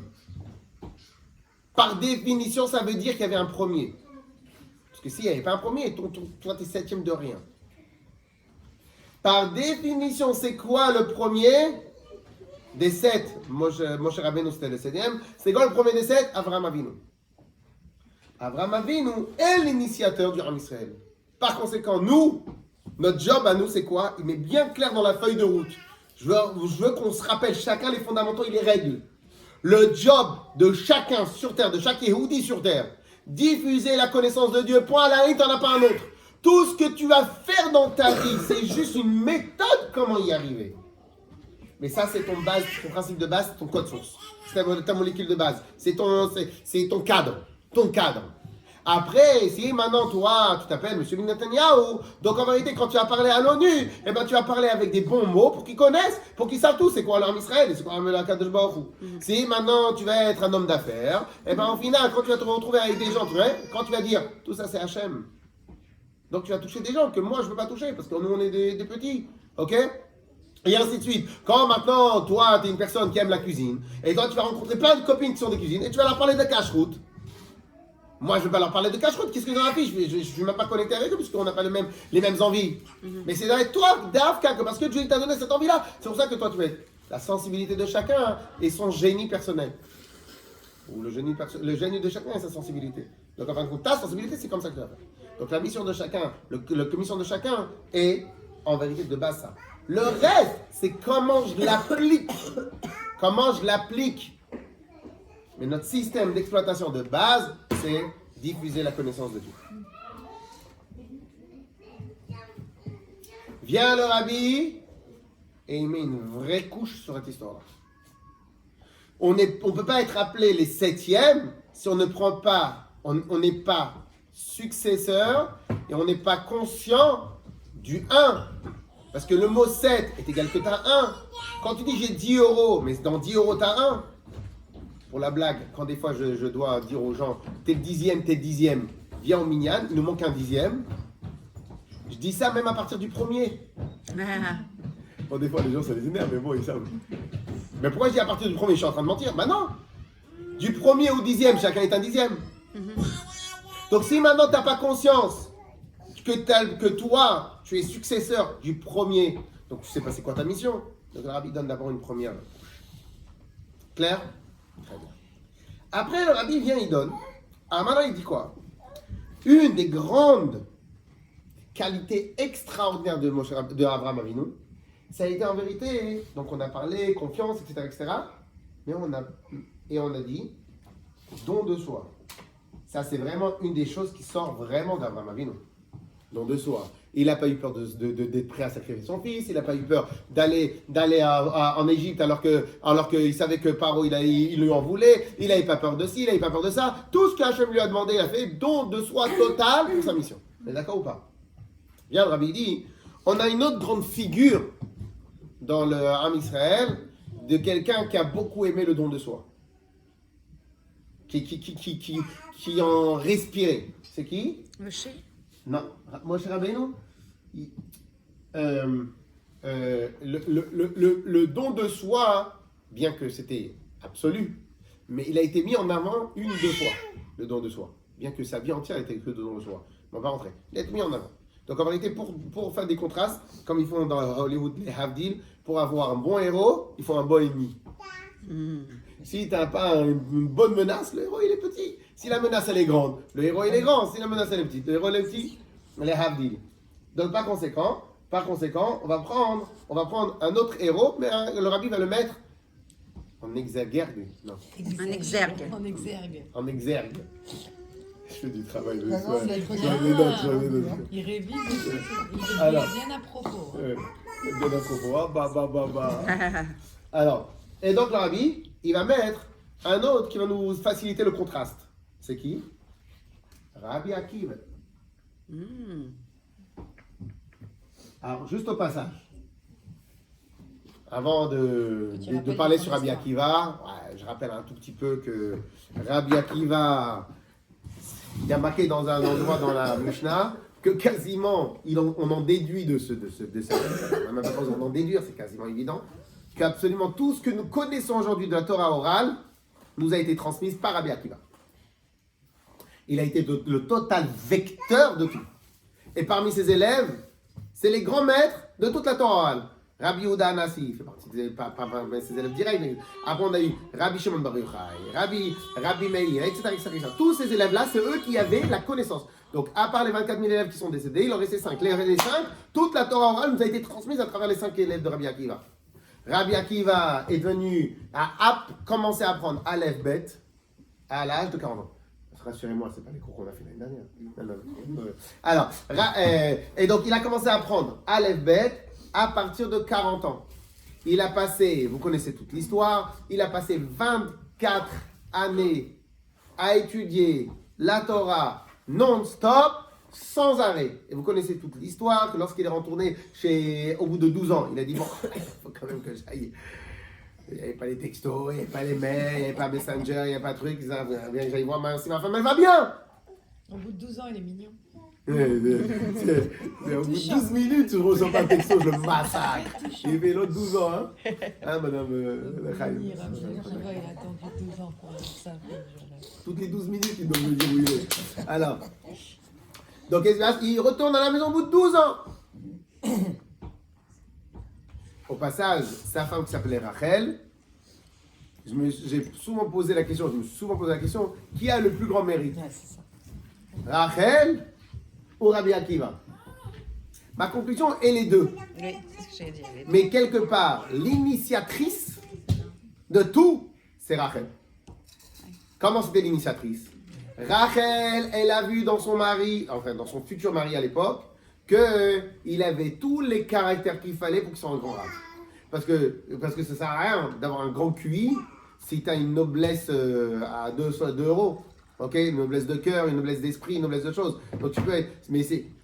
par définition, ça veut dire qu'il y avait un premier. Parce que s'il n'y avait pas un premier, toi, tu es septième de rien. Par définition, c'est quoi le premier des sept? Moshe Rabbeinu, c'était le septième. C'est quoi le premier des sept? Avraham Avinu. Avraham Avinu est l'initiateur du Ham Israël. Par conséquent, nous, notre job à nous, c'est quoi? Il met bien clair dans la feuille de route. Je veux qu'on se rappelle chacun les fondamentaux et les règles. Le job de chacun sur terre, de chaque Yehudi sur terre, diffuser la connaissance de Dieu. Point à la ligne, t'en as pas un autre. Tout ce que tu vas faire dans ta vie, c'est juste une méthode comment y arriver. Mais ça, c'est ton base, ton principe de base, ton code source. C'est ta molécule de base. C'est ton cadre. Ton cadre. Après, si maintenant, toi, tu t'appelles M. Netanyahu, donc en vérité, quand tu vas parler à l'ONU, eh ben, tu vas parler avec des bons mots pour qu'ils connaissent, pour qu'ils savent tout, c'est quoi l'Arme Israël, c'est quoi la Kadosh Baruch Hu. Si maintenant, tu vas être un homme d'affaires, eh ben, au final, quand tu vas te retrouver avec des gens, quand tu vas dire, tout ça, c'est Hachem. Donc, tu vas toucher des gens que moi, je ne veux pas toucher, parce que nous, on est des petits, ok? Et ainsi de suite. Quand maintenant, toi, tu es une personne qui aime la cuisine, et toi, tu vas rencontrer plein de copines qui sont des cuisines, et tu vas leur parler de cache-route. Moi, je ne vais pas leur parler de cache-route. Qu'est-ce que dans la vie? Je ne suis même pas connecté avec eux, puisqu'on n'a pas les mêmes envies. Mais c'est avec toi, d'Afka, parce que Dieu t'a donné cette envie-là. C'est pour ça que toi, tu es la sensibilité de chacun et son génie personnel. Ou le génie de chacun et sa sensibilité. Donc, en fin de compte, ta sensibilité, c'est comme ça que tu vas faire. Donc, la mission de chacun, la mission de chacun est, en vérité, de base ça. Le reste, c'est comment je l'applique. Comment je l'applique. Mais notre système d'exploitation de base, c'est diffuser la connaissance de Dieu. Vient le rabbi et il met une vraie couche sur cette histoire-là. On ne peut pas être appelé les septièmes si on ne prend pas, on n'est pas successeur et on n'est pas conscient du 1. Parce que le mot 7 est égal que tu as 1. Quand tu dis j'ai 10 euros, mais dans 10 euros tu as 1. Pour la blague, quand des fois je dois dire aux gens, t'es le dixième, viens au minyan, il nous manque un dixième. Je dis ça même à partir du premier. Bon, des fois les gens ça les énerve, mais bon, ils savent. Mais pourquoi je dis à partir du premier, je suis en train de mentir? Bah non. Du premier au dixième, chacun est un dixième. Donc si maintenant tu n'as pas conscience que toi, tu es successeur du premier, donc tu sais pas c'est quoi ta mission. Donc le rabbi donne d'abord une première. Clair? Très bien. Après, le rabbi vient, il donne. Alors maintenant, il dit quoi? Une des grandes qualités extraordinaires de Avraham Avinu, ça a été en vérité, donc on a parlé confiance, etc. Mais on a dit don de soi. Ça, c'est vraiment une des choses qui sort vraiment d'Avraham Avinu. Don de soi. Il n'a pas eu peur d'être prêt à sacrifier son fils. Il n'a pas eu peur d'aller en Égypte alors qu'il savait que Paro il lui en voulait. Il n'avait pas peur de ci, il n'avait pas peur de ça. Tout ce qu'Hachem lui a demandé, il a fait don de soi total pour sa mission. Vous êtes d'accord ou pas? Bien, le rabbi dit, on a une autre grande figure dans le Ham Israël de quelqu'un qui a beaucoup aimé le don de soi. Qui en respirait. C'est qui? Moshe. Non, Moshe Rabbeinu, le don de soi, bien que c'était absolu, mais il a été mis en avant une ou deux fois, le don de soi. Bien que sa vie entière était que le don de soi. Mais on va rentrer. Il a été mis en avant. Donc en réalité, pour faire des contrastes, comme ils font dans Hollywood, les Havdil, pour avoir un bon héros, il faut un bon ennemi. Si tu n'as pas une bonne menace, le héros il est petit. Si la menace elle est grande, le héros il est grand. Si la menace elle est petite, le héros il est petit. Les Havdil. Donc par conséquent, on va prendre un autre héros, mais le rabbi va le mettre en exergue. Non. Un exergue. En exergue. En exergue. Je fais du travail de Non, soin. mais Je prends des notes, je prends des notes. Il révise, il Alors. est bien à propos. Bien à propos. Alors, et donc le rabbi, il va mettre un autre qui va nous faciliter le contraste. C'est qui? Rabbi Akiva. Alors, juste au passage, avant de rappel parler de sur son Rabbi histoire. Akiva, ouais, je rappelle un tout petit peu que Rabbi Akiva, il y a marqué dans un endroit dans la Mishnah que quasiment, on en déduit de cette on n'a même pas besoin d'en déduire, c'est quasiment évident, qu'absolument tout ce que nous connaissons aujourd'hui de la Torah orale nous a été transmis par Rabbi Akiva. Il a été le total vecteur de tout. Et parmi ses élèves, c'est les grands maîtres de toute la Torah orale. Rabbi Yehuda Hanassi fait partie pas ses élèves directs, mais après on a eu Rabbi Shimon Bar Yochai, Rabbi Meir, etc., etc. Tous ces élèves-là, c'est eux qui avaient la connaissance. Donc, à part les 24 000 élèves qui sont décédés, il en restait 5. Les 5, toute la Torah orale nous a été transmise à travers les 5 élèves de Rabbi Akiva. Rabbi Akiva est venu à commencer à apprendre Aleph Bet à l'âge de 40 ans. Rassurez-moi, c'est pas les cours qu'on a fait l'année dernière. Alors, et donc il a commencé à apprendre Aleph Bet à partir de 40 ans. Il a passé, vous connaissez toute l'histoire, il a passé 24 années à étudier la Torah non-stop, sans arrêt. Et vous connaissez toute l'histoire, que lorsqu'il est retourné au bout de 12 ans, il a dit, bon, il faut quand même que j'aille. Il n'y avait pas les textos, il n'y avait pas les mails, il n'y avait pas Messenger, il n'y avait pas de trucs. Il disait, bien que j'aille voir si ma femme, elle va bien. Au bout de 12 ans, il est mignon. Au bout de 12 minutes, je ne reçois pas le texto, je le massacre. Il fait l'autre 12 ans, hein. Hein, madame Chaim. Il a attendu 12 ans pour ça. Toutes les 12 minutes, il doit me dire où il est. Alors, donc il retourne à la maison au bout de 12 ans. Au passage, sa femme qui s'appelait Rachel, je me suis souvent posé la question, qui a le plus grand mérite? Ouais, c'est ça. Rachel ou Rabbi Akiva? Ma conclusion est les deux. Oui, c'est ce que j'allais dire. Mais quelque part, l'initiatrice de tout, c'est Rachel. Comment c'était l'initiatrice? Rachel, elle a vu dans son mari, enfin dans son futur mari à l'époque, qu'il avait tous les caractères qu'il fallait pour qu'il soit un grand rab. Parce que ça ne sert à rien d'avoir un grand QI si tu as une noblesse à 2 euros. Ok, une noblesse de cœur, une noblesse d'esprit, une noblesse de choses. Donc tu peux être,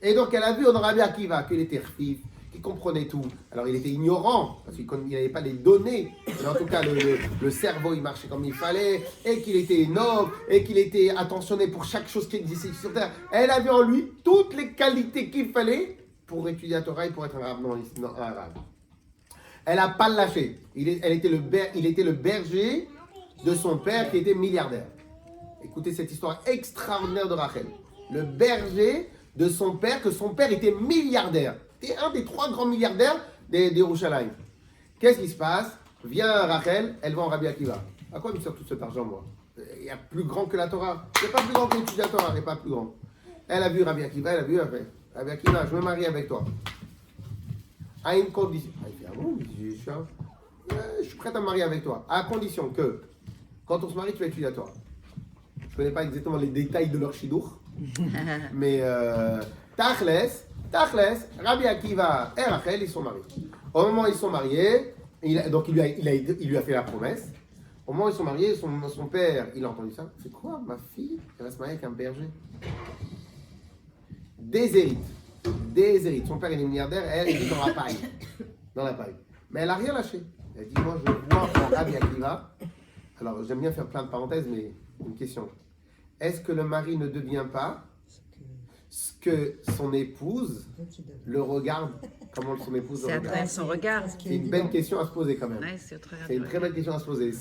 et donc elle a vu en Rabbi Akiva qu'il était rfif, qu'il comprenait tout. Alors il était ignorant, parce qu'il n'avait pas les données, mais en tout cas le cerveau il marchait comme il fallait, et qu'il était noble, et qu'il était attentionné pour chaque chose qui existait sur terre. Elle a vu en lui toutes les qualités qu'il fallait pour étudier la Torah et pour être un arabe. Elle n'a pas lâché. Il était le berger de son père qui était milliardaire. Écoutez cette histoire extraordinaire de Rachel. Le berger de son père, que son père était milliardaire. C'était un des 3 grands milliardaires d'Yerushalayim. Qu'est-ce qui se passe? Vient Rachel, elle va en Rabbi Akiva. À quoi me sert tout cet argent, moi? Il y a plus grand que la Torah. Il n'y a pas plus grand que l'étude de la Torah, il n'y a pas plus grand. Elle a vu Rabbi Akiva, elle a vu Rabbi Akiva, je veux me marier avec toi. À une condition. Elle dit, ah bon? Je suis prête à me marier avec toi. À condition que, quand on se marie, tu vas étudier la Torah. Je ne connais pas exactement les détails de leur shidour, mais Tachles, Rabbi Akiva et Rachel, ils sont mariés. Au moment où ils sont mariés, donc il lui a fait la promesse. Au moment où ils sont mariés, son père, il a entendu ça. C'est quoi, ma fille, elle va se marier avec un berger? Déshérite. Son père, il est milliardaire, elle est dans la paille. Mais elle n'a rien lâché. Elle dit, moi, je vois en Rabbi Akiva. Alors, j'aime bien faire plein de parenthèses, mais une question. Est-ce que le mari ne devient pas ce que son épouse le regarde? Comment son épouse le C'est à regarde? travers son regard. C'est une belle question à se poser quand même. Ouais, c'est au travers C'est du une très regard. belle question à se poser.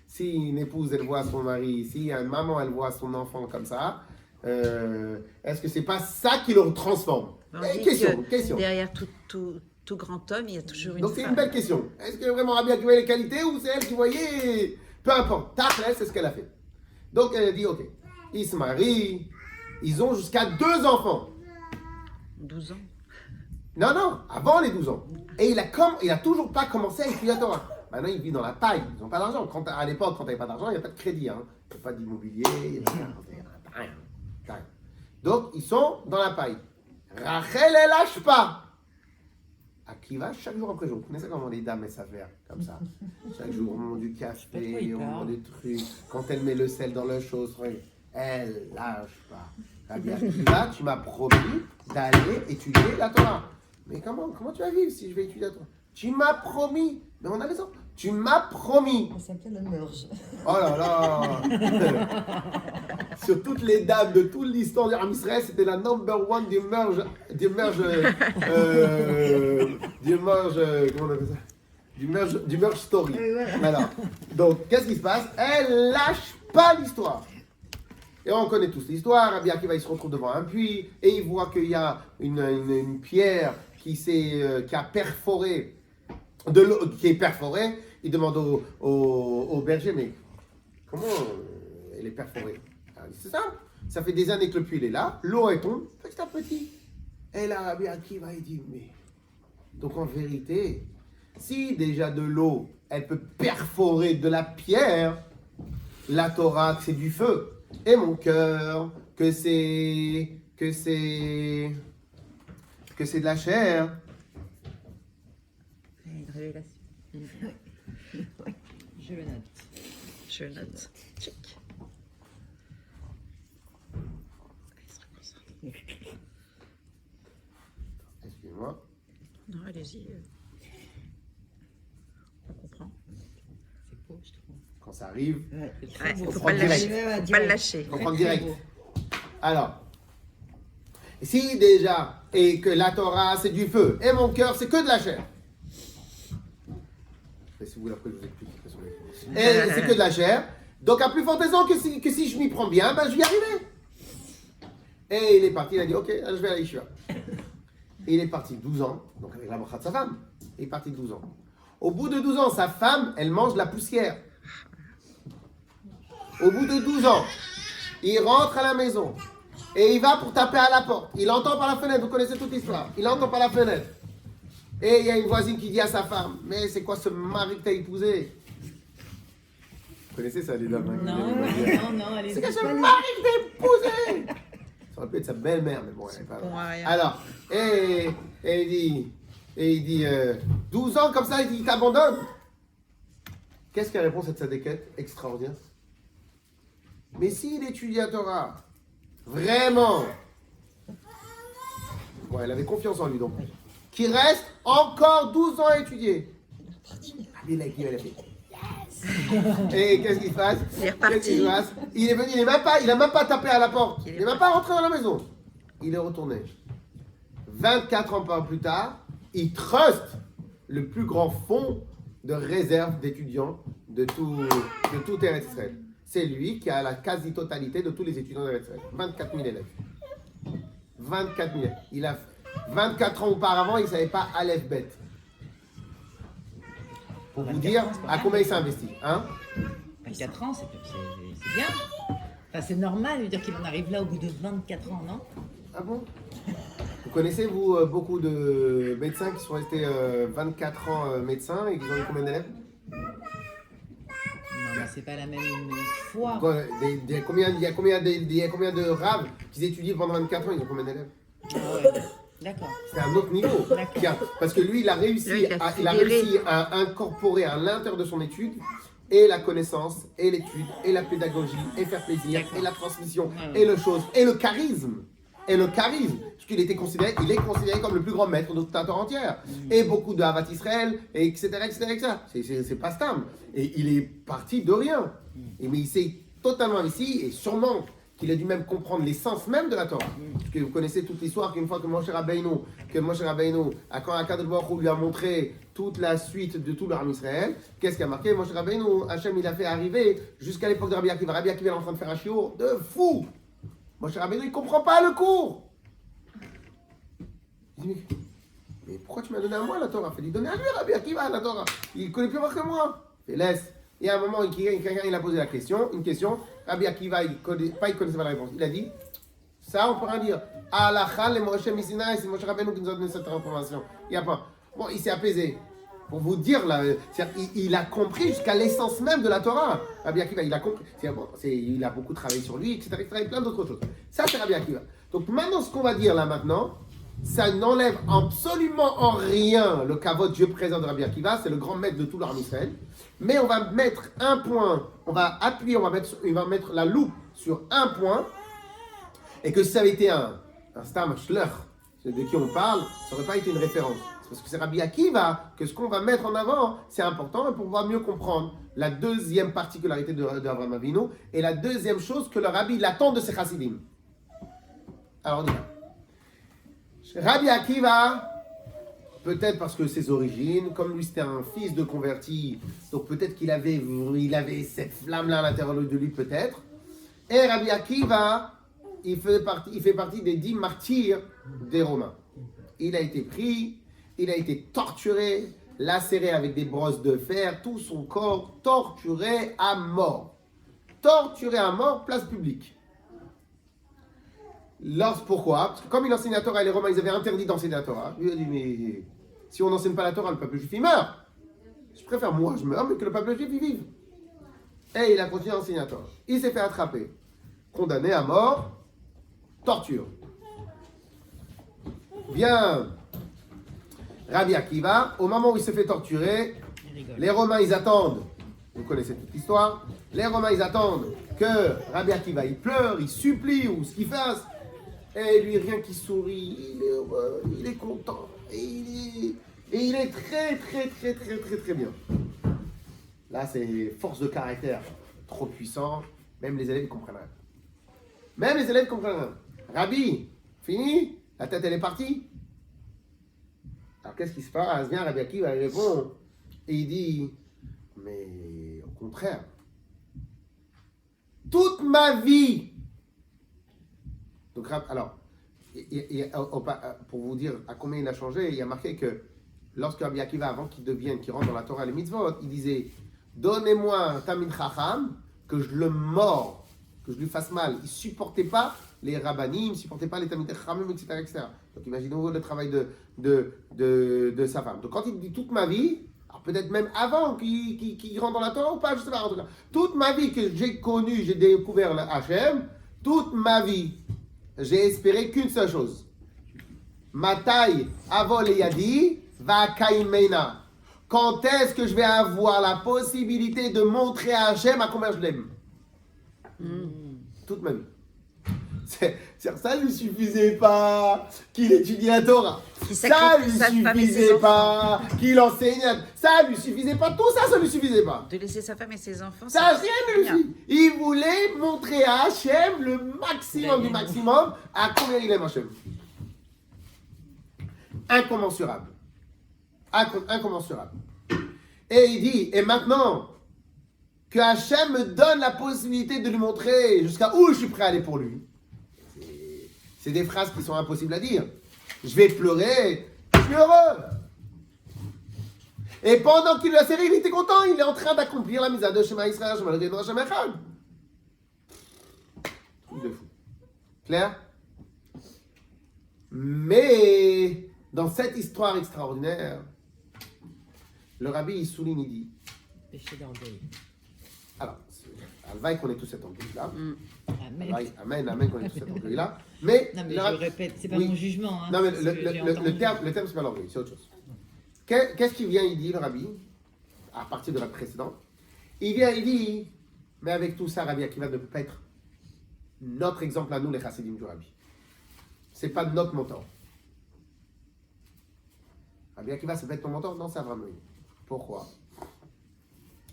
Si une épouse, elle voit son mari, si une maman, elle voit son enfant comme ça, est-ce que c'est pas ça qui le transforme? On dit Question. Derrière tout grand homme, il y a toujours une Donc c'est femme. une belle question. Est-ce que vraiment Rabbi Akiva a les qualités ou c'est elle qui voyait? Peu importe. Tachles, c'est ce qu'elle a fait. Donc elle a dit, ok, ils se marient, ils ont jusqu'à 2 enfants. 12 ans. Non, avant les 12 ans. Et il a toujours pas commencé à étudier la Torah. Maintenant, il vit dans la paille. Ils n'ont pas d'argent. À l'époque, quand tu n'avais pas d'argent, il n'y a pas de crédit. Hein. Il n'y a pas d'immobilier, il n'y a rien. Donc, ils sont dans la paille. Rachel, elle lâche pas. Akiva, chaque jour après jour. Vous connaissez comment les dames, elles savent faire comme ça. Chaque jour, au moment du café, au moment des trucs. Quand elle met le sel dans le chose, elle lâche pas. Rabbi Akiva, tu m'as promis d'aller étudier la Torah. Mais comment tu vas vivre si je vais étudier à toi? Tu m'as promis. Mais on a raison. Tu m'as promis. Ça s'appelle le merge. Oh là là. Sur toutes les dames de toute l'histoire du Israël, c'était la number one du merge, comment on appelle ça? Du merge story. Voilà. Donc, qu'est-ce qui se passe? Elle lâche pas l'histoire. Et on connaît tous l'histoire. Rabbi Akiva, il se retrouve devant un puits et il voit qu'il y a une pierre qui a perforé, de l'eau qui est perforée. Il demande au berger, mais comment elle est perforée? C'est simple. Ça fait des années que le puits il est là, l'eau elle tombe petit à petit. Et là, Rabbi Akiva, il dit, mais donc en vérité, si déjà de l'eau, elle peut perforer de la pierre, la Torah, c'est du feu. Et mon cœur, que c'est de la chair. Une révélation. Je le note. Je note. Check. Excusez-moi. Non, allez-y. On comprend. C'est beau, je trouve. Quand ça arrive, Ouais, faut faut prendre pas le lâcher. direct. Faut pas le lâcher. Faut prendre direct. Alors, si déjà, et que la Torah c'est du feu, et mon cœur c'est que de la chair. Et si vous voulez après je vous explique. Et c'est que de la chair. Donc à plus forte raison que si je m'y prends bien, ben je vais y arriver. Et il est parti, il a dit ok, je vais à l'Yeshiva. Et il est parti 12 ans, donc avec la bracha de sa femme. Il est parti 12 ans. Au bout de 12 ans, sa femme, elle mange de la poussière. Au bout de 12 ans, il rentre à la maison et il va pour taper à la porte. Il entend par la fenêtre, vous connaissez toute l'histoire. Il entend par la fenêtre. Et il y a une voisine qui dit à sa femme, mais c'est quoi ce mari que t'as épousé? Vous connaissez ça, les dames? Non, allez-y. C'est quoi ce mari que t'as épousé? Ça aurait pu être sa belle-mère, mais bon, elle n'est pas Bon, rien. Alors, et il dit 12 ans comme ça, il dit, il t'abandonne. Qu'est-ce qu'elle répond cette sadéquette extraordinaire? Mais s'il étudie à Torah, vraiment, bon, elle avait confiance en lui donc, qu'il reste encore 12 ans à étudier. Il a fait yes. Et qu'est-ce qu'il se passe? Il est reparti. Qu'est-ce qu'il se passe? Il est venu, il n'a même pas tapé à la porte, il n'est même pas rentré dans la maison. Il est retourné. 24 ans par plus tard, il trust le plus grand fonds de réserve d'étudiants de tout Eretz Israël. C'est lui qui a la quasi-totalité de tous les étudiants d'Eretz Israël. 24 000 élèves. 24 000 élèves. Il a 24 ans auparavant, il ne savait pas Aleph Bet. Pour vous dire à combien il s'est investi. Hein? 24 ans, c'est bien. Enfin, c'est normal, de dire qu'il en arrive là au bout de 24 ans, non? Ah bon? Vous connaissez, vous, beaucoup de médecins qui sont restés 24 ans médecins et qui ont eu combien d'élèves? Non, mais c'est pas la même foi. Il y a combien de raves qui étudient pendant 24 ans, ils ont combien d'élèves? Ah ouais. D'accord. C'est un autre niveau. D'accord. Parce que lui, il a réussi, Lui, il a réussi à incorporer à l'intérieur de son étude et la connaissance, et l'étude, et la pédagogie, et faire plaisir, et la transmission, et le chose, et le charisme. Et le charisme, parce qu'il il est considéré comme le plus grand maître de toute la Torah entière. Et beaucoup de Havat Israël, et etc. C'est pas stable. Et il est parti de rien. Mais il s'est totalement investi, et sûrement qu'il a dû même comprendre l'essence même de la Torah. Parce que vous connaissez toute l'histoire qu'une fois que Moshe Rabbeinu, quand Akadosh Baruch Hu lui a montré toute la suite de tout le Ham Israël, qu'est-ce qui a marqué? Moshe Rabbeinu, Hachem, il a fait arriver jusqu'à l'époque de Rabbi Akiva. Rabbi Akiva est en train de faire un shiur de fou. Moshe Rabbeinu, il ne comprend pas le cours. Il dit, mais pourquoi tu m'as donné à moi la Torah? Il dit, donnez à lui Rabbi Akiva la Torah. Il connaît plus voir que moi. Et laisse. Et à un moment, quelqu'un il a posé une question. Rabbi Akiva, il connaissait pas la réponse. Il a dit, ça on peut rien dire. Alacha le Moshe Missinaï, c'est Moshe Rabbeinu qui nous a donné cette information. Il n'y a pas. Bon, il s'est apaisé. Pour vous dire, là, il a compris jusqu'à l'essence même de la Torah. Rabbi Akiva, il a compris. Il a beaucoup travaillé sur lui, etc. Et plein d'autres choses. Ça, c'est Rabbi Akiva. Donc maintenant, ce qu'on va dire là maintenant, ça n'enlève absolument en rien le kavod Dieu présent de Rabbi Akiva. C'est le grand maître de tout l'Arm Israël. Mais on va mettre un point, on va appuyer, il va mettre la loupe sur un point. Et que ça avait été un stam schlech, de qui on parle, ça n'aurait pas été une référence. C'est parce que c'est Rabbi Akiva que ce qu'on va mettre en avant, c'est important pour pouvoir mieux comprendre la deuxième particularité d'Avraham Avinu et la deuxième chose que le Rabbi l'attend de ses chassidim. Alors on y va. Rabbi Akiva, peut-être parce que ses origines, comme lui c'était un fils de converti, donc peut-être qu'il avait cette flamme-là à l'intérieur de lui, peut-être. Et Rabbi Akiva, il fait partie des 10 martyrs des Romains. Il a été pris, il a été torturé, lacéré avec des brosses de fer, tout son corps torturé à mort. Torturé à mort, place publique. Pourquoi? Parce que comme il enseignait la Torah, et les Romains, ils avaient interdit d'enseigner la Torah. Lui a dit, mais si on n'enseigne pas la Torah, le peuple juif, il meurt. Je préfère moi, je meurs, mais que le peuple juif, il vive. Et il a continué à enseigner la Torah. Il s'est fait attraper, condamné à mort, torture. Bien, Rabbi Akiva, au moment où il s'est fait torturer, les Romains, ils attendent, vous connaissez toute l'histoire, les Romains, ils attendent que Rabbi Akiva, il pleure, il supplie, ou ce qu'il fasse, et lui, rien qu'il sourit, il est heureux, il est content, et il est très, très, très, très, très, très bien. Là, c'est force de caractère, trop puissant, même les élèves ne comprennent rien. Même les élèves ne comprennent rien. Rabbi, fini? La tête, elle est partie? Alors, qu'est-ce qui se passe? Vient Rabbi Akiva, il répond, et il dit, mais au contraire, toute ma vie. Donc, alors, pour vous dire à combien il a changé, il y a marqué que lorsque Rabbi Akiva, avant qu'il rentre dans la Torah et les mitzvot, il disait, donnez-moi un Talmid Chacham, que je le mords, que je lui fasse mal. Il ne supportait pas les rabbanim, il ne supportait pas les Talmid Chachamim, etc., etc. Donc, imaginez-vous le travail de sa femme. Donc, quand il dit toute ma vie, alors peut-être même avant qu'il rentre dans la Torah ou pas, je ne sais pas, en tout cas, toute ma vie que j'ai connue, j'ai découvert le Hachem, toute ma vie, j'ai espéré qu'une seule chose. Matai avol yadi va kaimena. Quand est-ce que je vais avoir la possibilité de montrer à Hachem à combien je l'aime? Toute ma vie. Ça ne lui suffisait pas qu'il étudie la Torah. Ça ne lui suffisait pas qu'il enseigne. Ça ne lui suffisait pas. Tout ça, ça ne lui suffisait pas. De laisser sa femme et ses enfants. Ça, rien ne lui suffit. Il voulait montrer à Hachem le maximum du maximum à combien il aime Hachem. Incommensurable. Incommensurable. Et il dit, et maintenant que Hachem me donne la possibilité de lui montrer jusqu'à où je suis prêt à aller pour lui. C'est des phrases qui sont impossibles à dire. Je vais pleurer, je suis heureux. Et pendant qu'il l'a serré, il était content, il est en train d'accomplir la mise à deux Shema Israël, Shema Elohim, Shema Echad. Truc de fou. Clair? Mais dans cette histoire extraordinaire, le rabbi il souligne, il dit. Péché d'orgueil. Alors, Alvaï qu'on ait tous cet orgueil-là. Amen. Amen qu'on ait tous cet orgueil-là. Mais, non, mais je répète, c'est pas mon jugement. Hein, non, mais le terme, c'est pas l'orgueil, c'est autre chose. Qu'est-ce qu'il vient, il dit, le rabbi, à partir de la précédente? Il vient, il dit, mais avec tout ça, Rabbi Akiva ne peut pas être notre exemple à nous, les chassidim du rabbi. C'est pas notre mentor. Rabbi Akiva, c'est pas être ton mentor? Non, c'est Avraham Avinu. Pourquoi?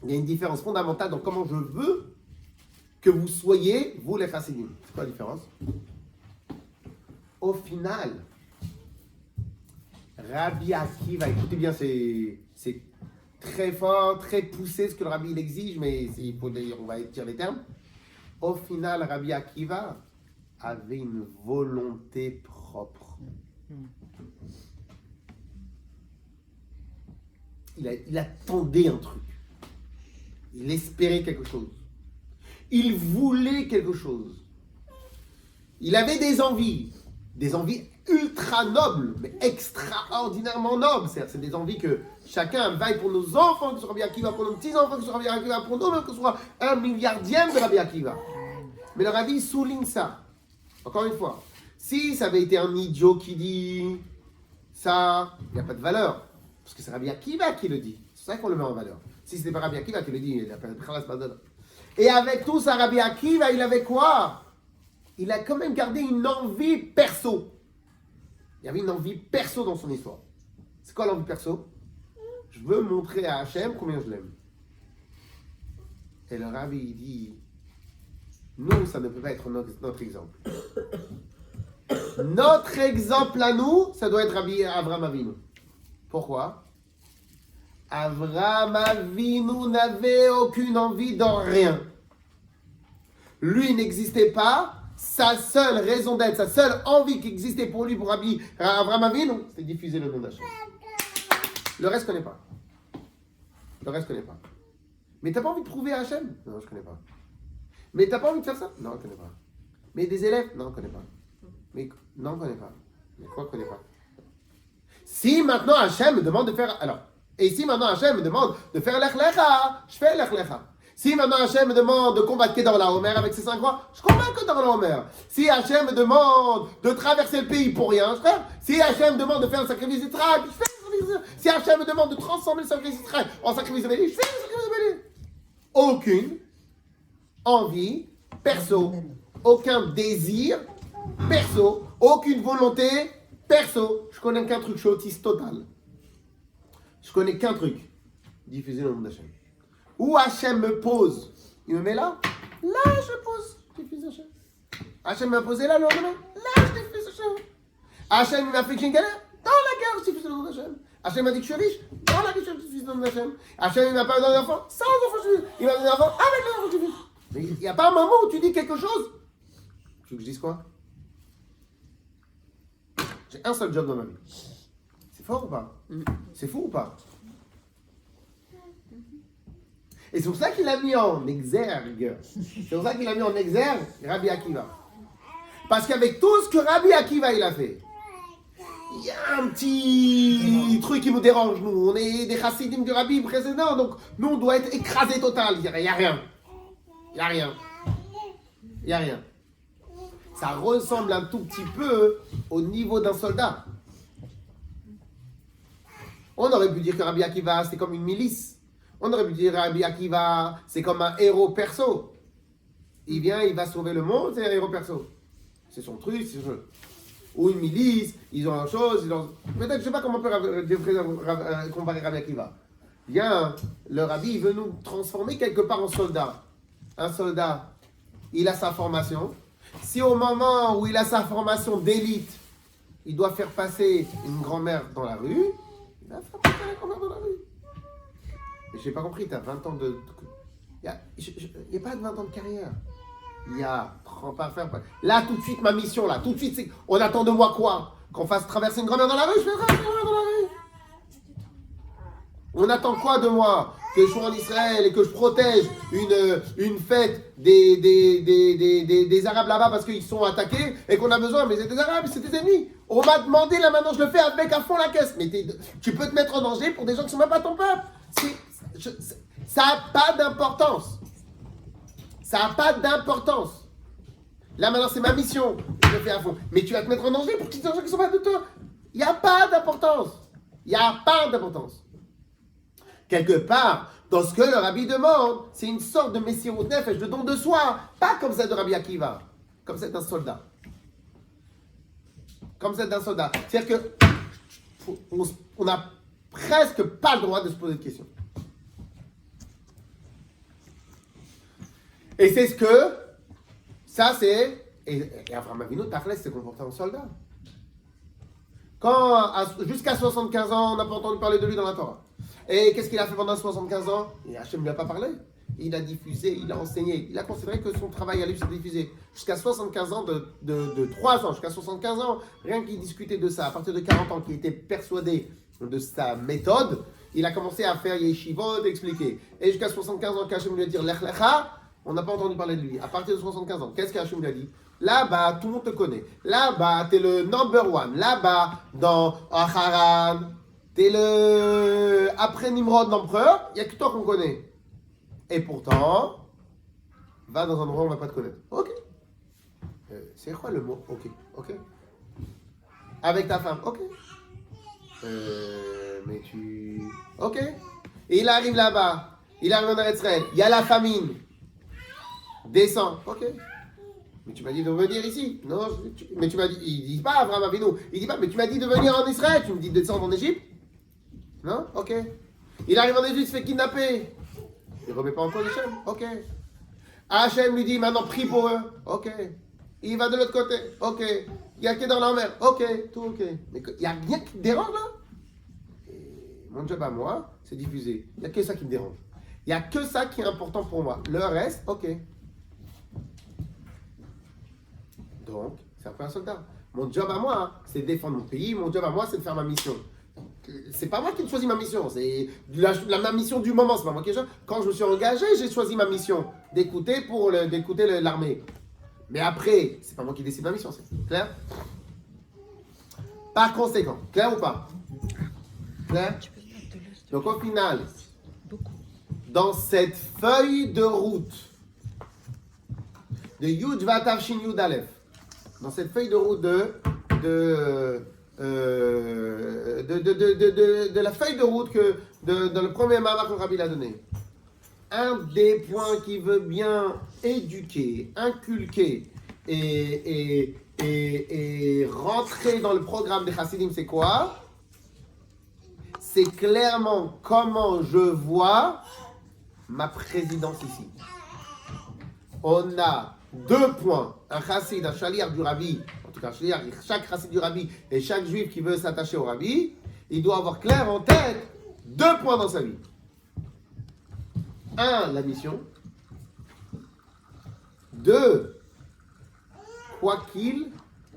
Il y a une différence fondamentale dans comment je veux que vous soyez, vous les chassidim. C'est quoi la différence? Au final, Rabbi Akiva, écoutez bien, c'est très fort, très poussé ce que le Rabbi il exige, mais il faut dire, on va étirer les termes. Au final, Rabbi Akiva avait une volonté propre. Il attendait un truc. Il espérait quelque chose. Il voulait quelque chose. Il avait des envies ultra nobles, mais extraordinairement nobles. C'est des envies que chacun vaille pour nos enfants, que ce soit Rabbi Akiva, pour nos petits-enfants, que ce soit Rabbi Akiva, pour nous-mêmes, que ce soit 1 milliardième de Rabbi Akiva. Mais le Rabbi souligne ça. Encore une fois, si ça avait été un idiot qui dit ça, il n'y a pas de valeur. Parce que c'est Rabbi Akiva qui le dit. C'est ça qu'on le met en valeur. Si ce n'était pas Rabbi Akiva qui le dit, il n'y a pas de valeur. Et avec tout ça, Rabbi Akiva, il avait quoi? Il a quand même gardé une envie perso. Il y avait une envie perso dans son histoire. C'est quoi l'envie perso? Je veux montrer à Hachem combien je l'aime. Et le rabbi, il dit, nous, ça ne peut pas être notre exemple. Notre exemple à nous, ça doit être Rabbi Avraham Avinu. Pourquoi? Avraham Avinu n'avait aucune envie dans rien. Lui n'existait pas. Sa seule raison d'être, sa seule envie qui existait pour lui, pour Rabbi Avraham Avinu, c'était diffuser le nom d'Hachem. Le reste, je ne connais pas. Le reste, je ne connais pas. Mais t'as pas envie de prouver à Hachem? Non, je ne connais pas. Mais t'as pas envie de faire ça? Non, je ne connais pas. Mais des élèves? Non, je ne connais pas. Mais non, je ne connais pas. Mais quoi, je ne connais pas? Si maintenant Hachem me demande de faire... Alors, et si maintenant Hachem me demande de faire Lech Lecha, je fais Lech Lecha. Si maintenant Hachem me demande de combattre Kedar Laomer avec ses 5 rois, je combats Kedar Laomer. Si Hachem me demande de traverser le pays pour rien, je fais. Si Hachem me demande de faire un sacrifice d'Israël, je fais un sacrifice d'Israël. Si Hachem me demande de transformer le sacrifice d'Israël en sacrifice de Béli, je fais un sacrifice de Béli. Aucune envie perso, aucun désir perso, aucune volonté perso. Je connais qu'un truc, je suis autiste total. Je connais qu'un truc, diffuser le nom d'Hachem. Où Hachem me pose, il me met là, là je pose, je diffuse Hachem. Hachem m'a posé là, le lendemain, là je diffuse Hachem. Hachem m'a fait que j'ai une galère, dans la guerre je diffuse le nom d'Hachem. Hachem m'a dit que je suis riche, dans la richesse je diffuse le nom d'Hachem. Hachem il m'a pas donné d'enfant, sans enfant je diffuse. Il m'a donné d'enfant, avec les enfants je diffuse. Mais il n'y a pas un moment où tu dis quelque chose. Tu veux que je dise quoi? J'ai un seul job dans ma vie. C'est fort ou pas? C'est fou ou pas? Et c'est pour ça qu'il a mis en exergue. C'est pour ça qu'il a mis en exergue Rabbi Akiva. Parce qu'avec tout ce que Rabbi Akiva il a fait, il y a un petit truc qui nous dérange, nous. On est des chassidim du Rabbi précédent, donc nous on doit être écrasé total. Il n'y a rien. Il n'y a rien. Il n'y a rien. Ça ressemble un tout petit peu au niveau d'un soldat. On aurait pu dire que Rabbi Akiva, c'est comme une milice. On aurait pu dire que Rabbi Akiva, c'est comme un héros perso. Il vient, il va sauver le monde, c'est un héros perso. C'est son truc, c'est son jeu. Ou une milice, ils ont une chose, ils ont... Peut-être, je ne sais pas comment on peut comparer Rabbi Akiva. Viens, le Rabbi, il veut nous transformer quelque part en soldat. Un soldat, il a sa formation. Si au moment où il a sa formation d'élite, il doit faire passer une grand-mère dans la rue, il va faire passer la grand-mère dans la rue. Mais je n'ai pas compris, tu as 20 ans de... Il n'y a pas de 20 ans de carrière. Il y a... Là, tout de suite, ma mission, là, tout de suite, c'est... On attend de moi quoi? Qu'on fasse traverser une grand-mère dans la rue? Je fais traverser une grand-mère dans la rue. On attend quoi de moi? Que je sois en Israël et que je protège une fête des Arabes là-bas parce qu'ils sont attaqués et qu'on a besoin, mais c'est des Arabes, c'est des ennemis. On m'a demandé, là maintenant je le fais avec à fond la caisse. Mais tu peux te mettre en danger pour des gens qui ne sont même pas ton peuple. Ça n'a pas d'importance. Ça n'a pas d'importance. Là maintenant c'est ma mission, je le fais à fond. Mais tu vas te mettre en danger pour des gens qui ne sont pas de toi. Il n'y a pas d'importance. Il n'y a pas d'importance. Quelque part, dans ce que le Rabbi demande, c'est une sorte de Messirut Nefesh, de don de soi, pas comme celle de Rabbi Akiva, comme celle d'un soldat. Comme celle d'un soldat. C'est-à-dire qu'on n'a presque pas le droit de se poser de questions. Et c'est ce que, ça c'est, et Avraham Avinu, Tachles s'est comporté en soldat. Quand, jusqu'à 75 ans, on n'a pas entendu parler de lui dans la Torah. Et qu'est-ce qu'il a fait pendant 75 ans? Et Hachem ne lui a pas parlé. Il a diffusé, il a enseigné. Il a considéré que son travail allait se diffuser. Jusqu'à 75 ans, de 3 ans, jusqu'à 75 ans, rien qu'il discutait de ça. À partir de 40 ans, qu'il était persuadé de sa méthode, il a commencé à faire yeshivot, expliquer. Et jusqu'à 75 ans, qu'Hachem lui a dit Lech Lecha, on n'a pas entendu parler de lui. À partir de 75 ans, qu'est-ce qu'Hachem lui a dit? Là-bas, tout le monde te connaît. Là-bas, t'es le number one. Là-bas, dans Haran, t'es le... Après Nimrod, l'empereur, il n'y a que toi qu'on connaît. Et pourtant, va dans un endroit où on ne va pas te connaître. Ok. C'est quoi le mot? Ok. Ok. Avec ta femme. Ok. Mais tu... Ok. Et il arrive là-bas. Il arrive en Eretz Israël. Il y a la famine. Descend. Ok. Mais tu m'as dit de venir ici. Non, mais tu m'as dit, il dit pas Abraham Avinu. Il dit pas, mais tu m'as dit de venir en Israël. Tu me dis de descendre en Égypte. Non? Ok. Il arrive en Égypte, il se fait kidnapper. Il ne remet pas en cause Hachem. Ok. Hachem lui dit maintenant prie pour eux. Ok. Il va de l'autre côté. Ok. Il y a qui dans la mer. Ok. Tout ok. Mais il n'y a rien qui te dérange là? Et mon job à moi, c'est diffuser. Il n'y a que ça qui me dérange. Il n'y a que ça qui est important pour moi. Le reste, ok. Donc, c'est un peu un soldat. Mon job à moi, c'est de défendre mon pays. Mon job à moi, c'est de faire ma mission. C'est pas moi qui choisis ma mission. C'est ma mission du moment. C'est pas moi qui choisis. Quand je me suis engagé, j'ai choisi ma mission d'écouter l'armée. Mais après, c'est pas moi qui décide ma mission. C'est clair? Par conséquent, clair ou pas? Clair? Donc au final, dans cette feuille de route de Yud Vatav Shin Yud Aleph, dans cette feuille de route de la feuille de route dans le premier Mamar que le Rabbi l'a donné, un des points qui veut bien éduquer, inculquer et rentrer dans le programme des Chassidim, c'est quoi? C'est clairement comment je vois ma présidence ici. On a 2 points. Un chassid, un shaliach du rabbi, en tout cas chaque chassid du rabbi et chaque juif qui veut s'attacher au rabbi, il doit avoir clair en tête 2 points dans sa vie. 1, la mission. 2, quoi qu'il,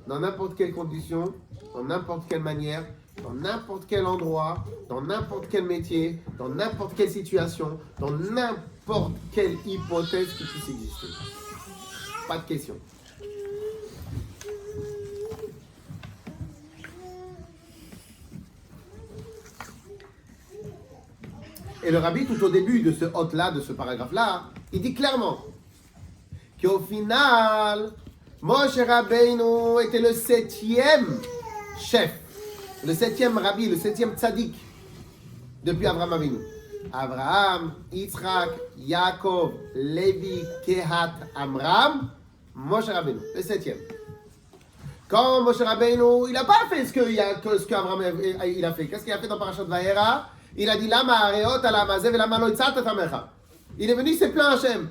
dans n'importe quelle condition, dans n'importe quelle manière, dans n'importe quel endroit, dans n'importe quel métier, dans n'importe quelle situation, dans n'importe quelle hypothèse qui puisse exister. Pas de question. Et le rabbi, tout au début de ce hôte-là, de ce paragraphe-là, il dit clairement qu'au final, Moshe Rabbeinu était le 7e chef, le 7e rabbi, le 7e tzaddik depuis Abraham Avinu. Abraham, Yitzhak, Yaakov, Lévi, Kehat, Amram, Moshe Rabbeinu, le 7e. Quand Moshe Rabbeinu, il n'a pas fait ce qu'Abraham il a fait. Qu'est-ce qu'il a fait dans Parashat Vayera? Il a dit Lama areot ala mazev lama lo itzat tamecha. Il est venu, il s'est plaint à Hachem.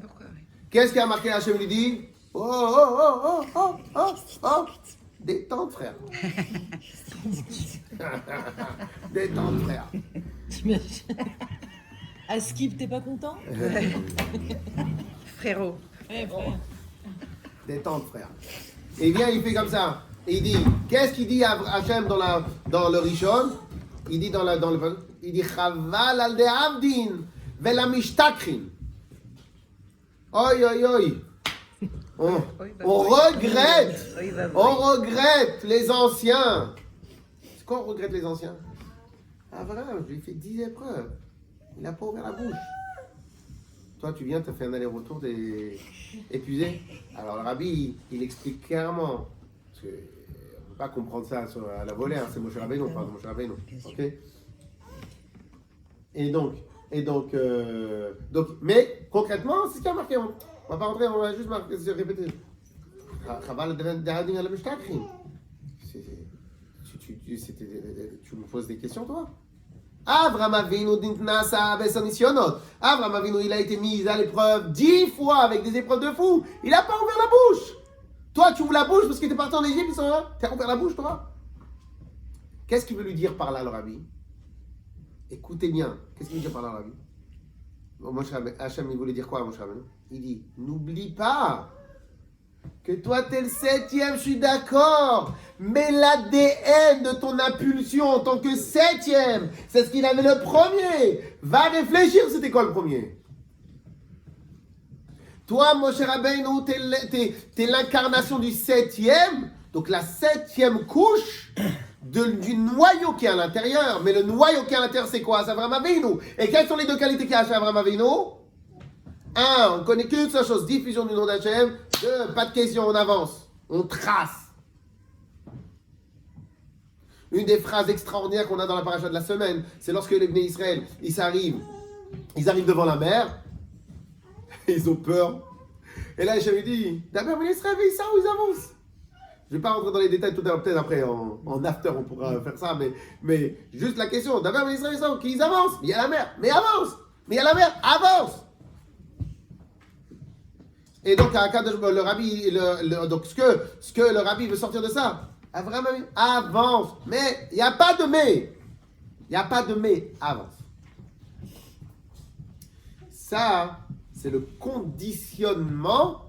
Pourquoi? Qu'est-ce qu'il a marqué? Hachem lui dit oh, détente frère. Détente frère. T'imagines? À Skip, t'es pas content? Frérot. Ouais, frère. Détente frère. Et bien il fait comme ça. Et il dit, qu'est-ce qu'il dit à Hachem dans le Rishon? Il dit il dit Chaval al de'avdin vela mishtakrin. Oi oi oi. On regrette les anciens. C'est quoi on regrette les anciens? Ah voilà, je lui ai fait 10 épreuves. Il n'a pas ouvert la bouche. Toi, tu viens, tu as fait un aller-retour, t'es épuisé. Alors le rabbi, il explique clairement, parce qu'on ne peut pas comprendre ça à la volée, hein, c'est Moshe Rabbeinu, on parle de Moshe Rabbeinu. Ok. Et donc, mais concrètement, c'est ce qui a marqué. On va pas rentrer, on va juste se répéter. Tu me poses des questions, toi? Abraham Avinu, il a été mis à l'épreuve 10 fois avec des épreuves de fou. Il n'a pas ouvert la bouche. Toi, tu ouvres la bouche parce que tu es parti en Égypte, tu as ouvert la bouche, toi? Qu'est-ce qu'il veut lui dire par là, le rabbi? Écoutez bien. Qu'est-ce qu'il veut dire par là, le rabbi? Hachem, il voulait dire quoi, Moshe Rabbeinu? Il dit, n'oublie pas que toi, t'es le 7e, je suis d'accord. Mais l'ADN de ton impulsion en tant que 7e, c'est ce qu'il avait le premier. Va réfléchir, c'était quoi le premier? Toi, Moshe Rabbeinu, t'es l'incarnation du 7e. Donc la 7e couche du noyau qui est à l'intérieur. Mais le noyau qui est à l'intérieur, c'est quoi? C'est Abraham Avinu. Et quelles sont les 2 qualités qu'il y a chez Abraham Avinu? 1, on connaît qu'une seule chose, diffusion du nom d'Hachem. 2, pas de question, on avance, on trace. Une des phrases extraordinaires qu'on a dans la paracha de la semaine, c'est lorsque les Bnei Israël, ils arrivent devant la mer, ils ont peur. Et là, Hachem lui dit, d'abord, mais Israël, ça où ils avancent. Je ne vais pas rentrer dans les détails tout à l'heure, peut-être après, en after, on pourra faire ça, mais juste la question, d'abord, mais Israël, ça où qu'ils avancent. Mais il y a la mer, mais avance. Mais il y a la mer, avance. Et donc, le rabbi, donc ce que le rabbi veut sortir de ça, vraiment, avance. Mais il n'y a pas de mais. Il n'y a pas de mais, avance. Ça, c'est le conditionnement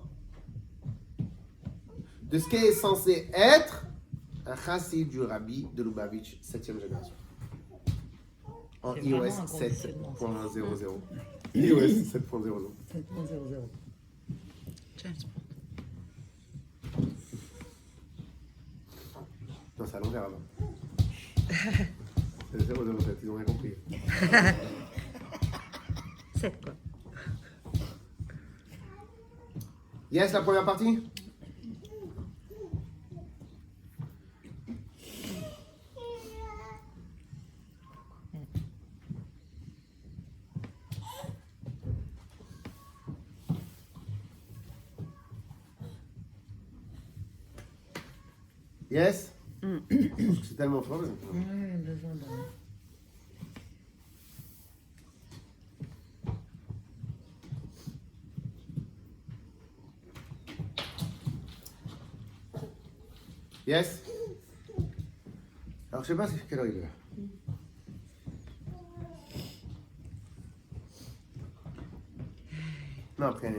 de ce qui est censé être un chassid du rabbi de Lubavitch, 7e génération. En C'est iOS vraiment un conditionnement, 7.00. iOS 7.00. 7.00. James Bond. Non, c'est à l'envers avant. C'est 007, ils ont rien compris. 7 quoi. Yes, la première partie? Yes? Parce que c'est tellement fort. Yes? Alors, je sais pas quelle heure il est là. Non, après,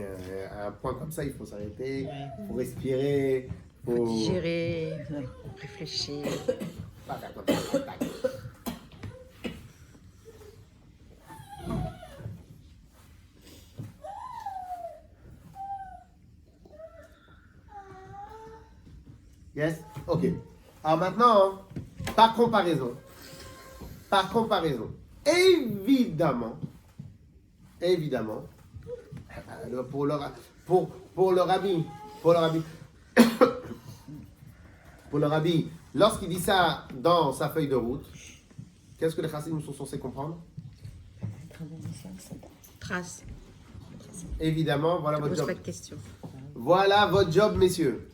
à un point comme ça, il faut s'arrêter, il faut respirer, il faut... Digérer, réfléchir. Yes? Ok. Alors maintenant, par comparaison, évidemment, pour le rabbi, pour le rabbi, lorsqu'il dit ça dans sa feuille de route, qu'est-ce que les chassidim sont censés comprendre? Trace. Évidemment, voilà Je votre pose job. pas de questions. Voilà votre job, messieurs.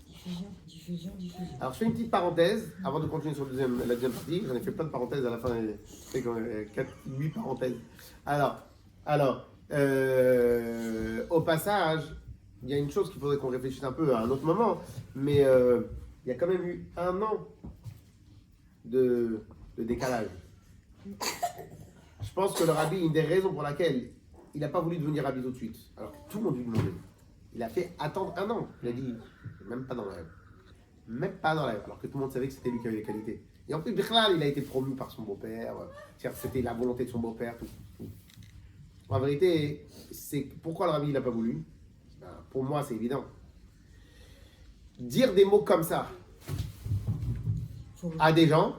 Diffusion. Alors, je fais une petite parenthèse avant de continuer sur la deuxième partie. J'en ai fait plein de parenthèses à la fin, c'est quand même 8 parenthèses. Alors, au passage, il y a une chose qu'il faudrait qu'on réfléchisse un peu à un autre moment, mais il y a quand même eu 1 an de décalage. Je pense que le rabbi, une des raisons pour laquelle il n'a pas voulu devenir rabbi tout de suite, alors que tout le monde lui demandait, il a fait attendre 1 an. Il a dit, même pas dans le rêve. Même pas dans la rêve, alors que tout le monde savait que c'était lui qui avait les qualités. Et en plus, Bichlal, il a été promu par son beau-père, c'était la volonté de son beau-père, tout. En vérité, c'est pourquoi le rabbi n'a pas voulu? Ben, pour moi, c'est évident. Dire des mots comme ça à des gens,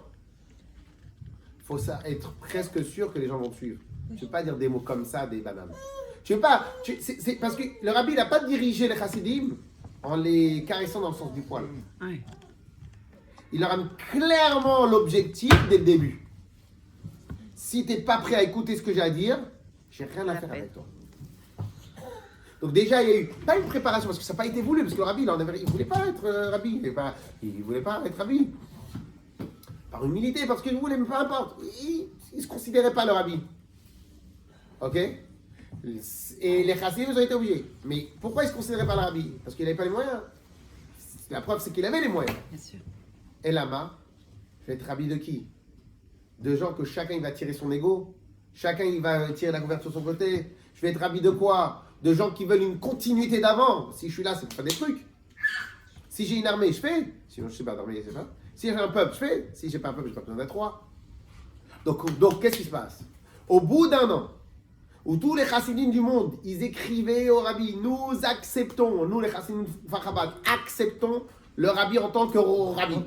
il faut être presque sûr que les gens vont suivre. Tu ne peux pas dire des mots comme ça à des bananes. Tu veux pas, c'est parce que le rabbi n'a pas dirigé les chassidim en les caressant dans le sens du poil. Ouais. Il leur a mis clairement l'objectif dès le début. Si tu n'es pas prêt à écouter ce que j'ai à dire, j'ai rien à faire avec toi. Donc déjà, il y a eu pas une préparation, parce que ça n'a pas été voulu, parce que le rabbi, il ne voulait pas être rabbi. Il ne voulait pas être rabbi. Par humilité, parce qu'il voulait, mais peu importe. Il ne se considérait pas le rabbi. Ok? Et les chassidim, ils ont été obligés. Mais pourquoi il ne se considérait pas le rabbi? Parce qu'il n'avait pas les moyens. La preuve, c'est qu'il avait les moyens. Bien sûr. Et Lama, je vais être rabbi de qui? De gens que chacun il va tirer son ego, chacun il va tirer la couverture de son côté. Je vais être rabbi de quoi? De gens qui veulent une continuité d'avant. Si je suis là, c'est pour faire des trucs. Si j'ai une armée, je fais. Sinon, je ne sais pas d'armée, c'est ça. Si j'ai un peuple, je fais. Si j'ai pas un peuple, je n'ai pas besoin d'être roi. Donc qu'est-ce qui se passe? Au bout d'1 an, où tous les chassidim du monde, ils écrivaient au rabbi, nous acceptons, nous les chassidim Chabad, acceptons le rabbi en tant que rabbi.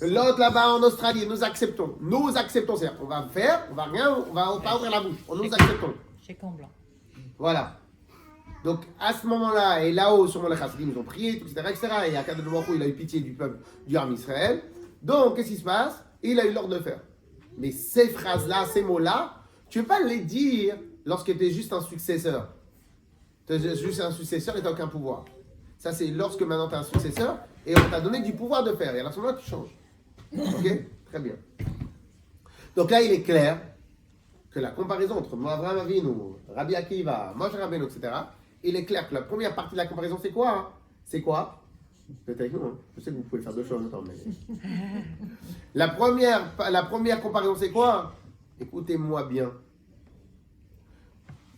L'autre là-bas en Australie, nous acceptons. C'est-à-dire, on va faire, on va rien, on va pas ouvrir la bouche. Nous acceptons. Chèque en blanc. Voilà. Donc à ce moment-là, et là-haut, sûrement les chassidim, ils ont prié, etc. Et à Kadosh Baruch Hu, il a eu pitié du peuple du Ham Israël. Donc qu'est-ce qui se passe? Il a eu l'ordre de faire. Mais ces phrases-là, ces mots-là, tu ne peux pas les dire lorsque tu es juste un successeur. Tu es juste un successeur et tu n'as aucun pouvoir. Ça, c'est lorsque maintenant tu as un successeur et on t'a donné du pouvoir de faire. Et à ce moment-là, tu changes. Ok? Très bien. Donc là, il est clair que la comparaison entre Avraham Avinu, Rabbi Akiva, Moshe Rabbeinu, etc., il est clair que la première partie de la comparaison, c'est quoi? Hein? C'est quoi? Vous êtes avec nous, hein? Je sais que vous pouvez faire deux choses en même temps, mais... la première comparaison, c'est quoi? Écoutez-moi bien.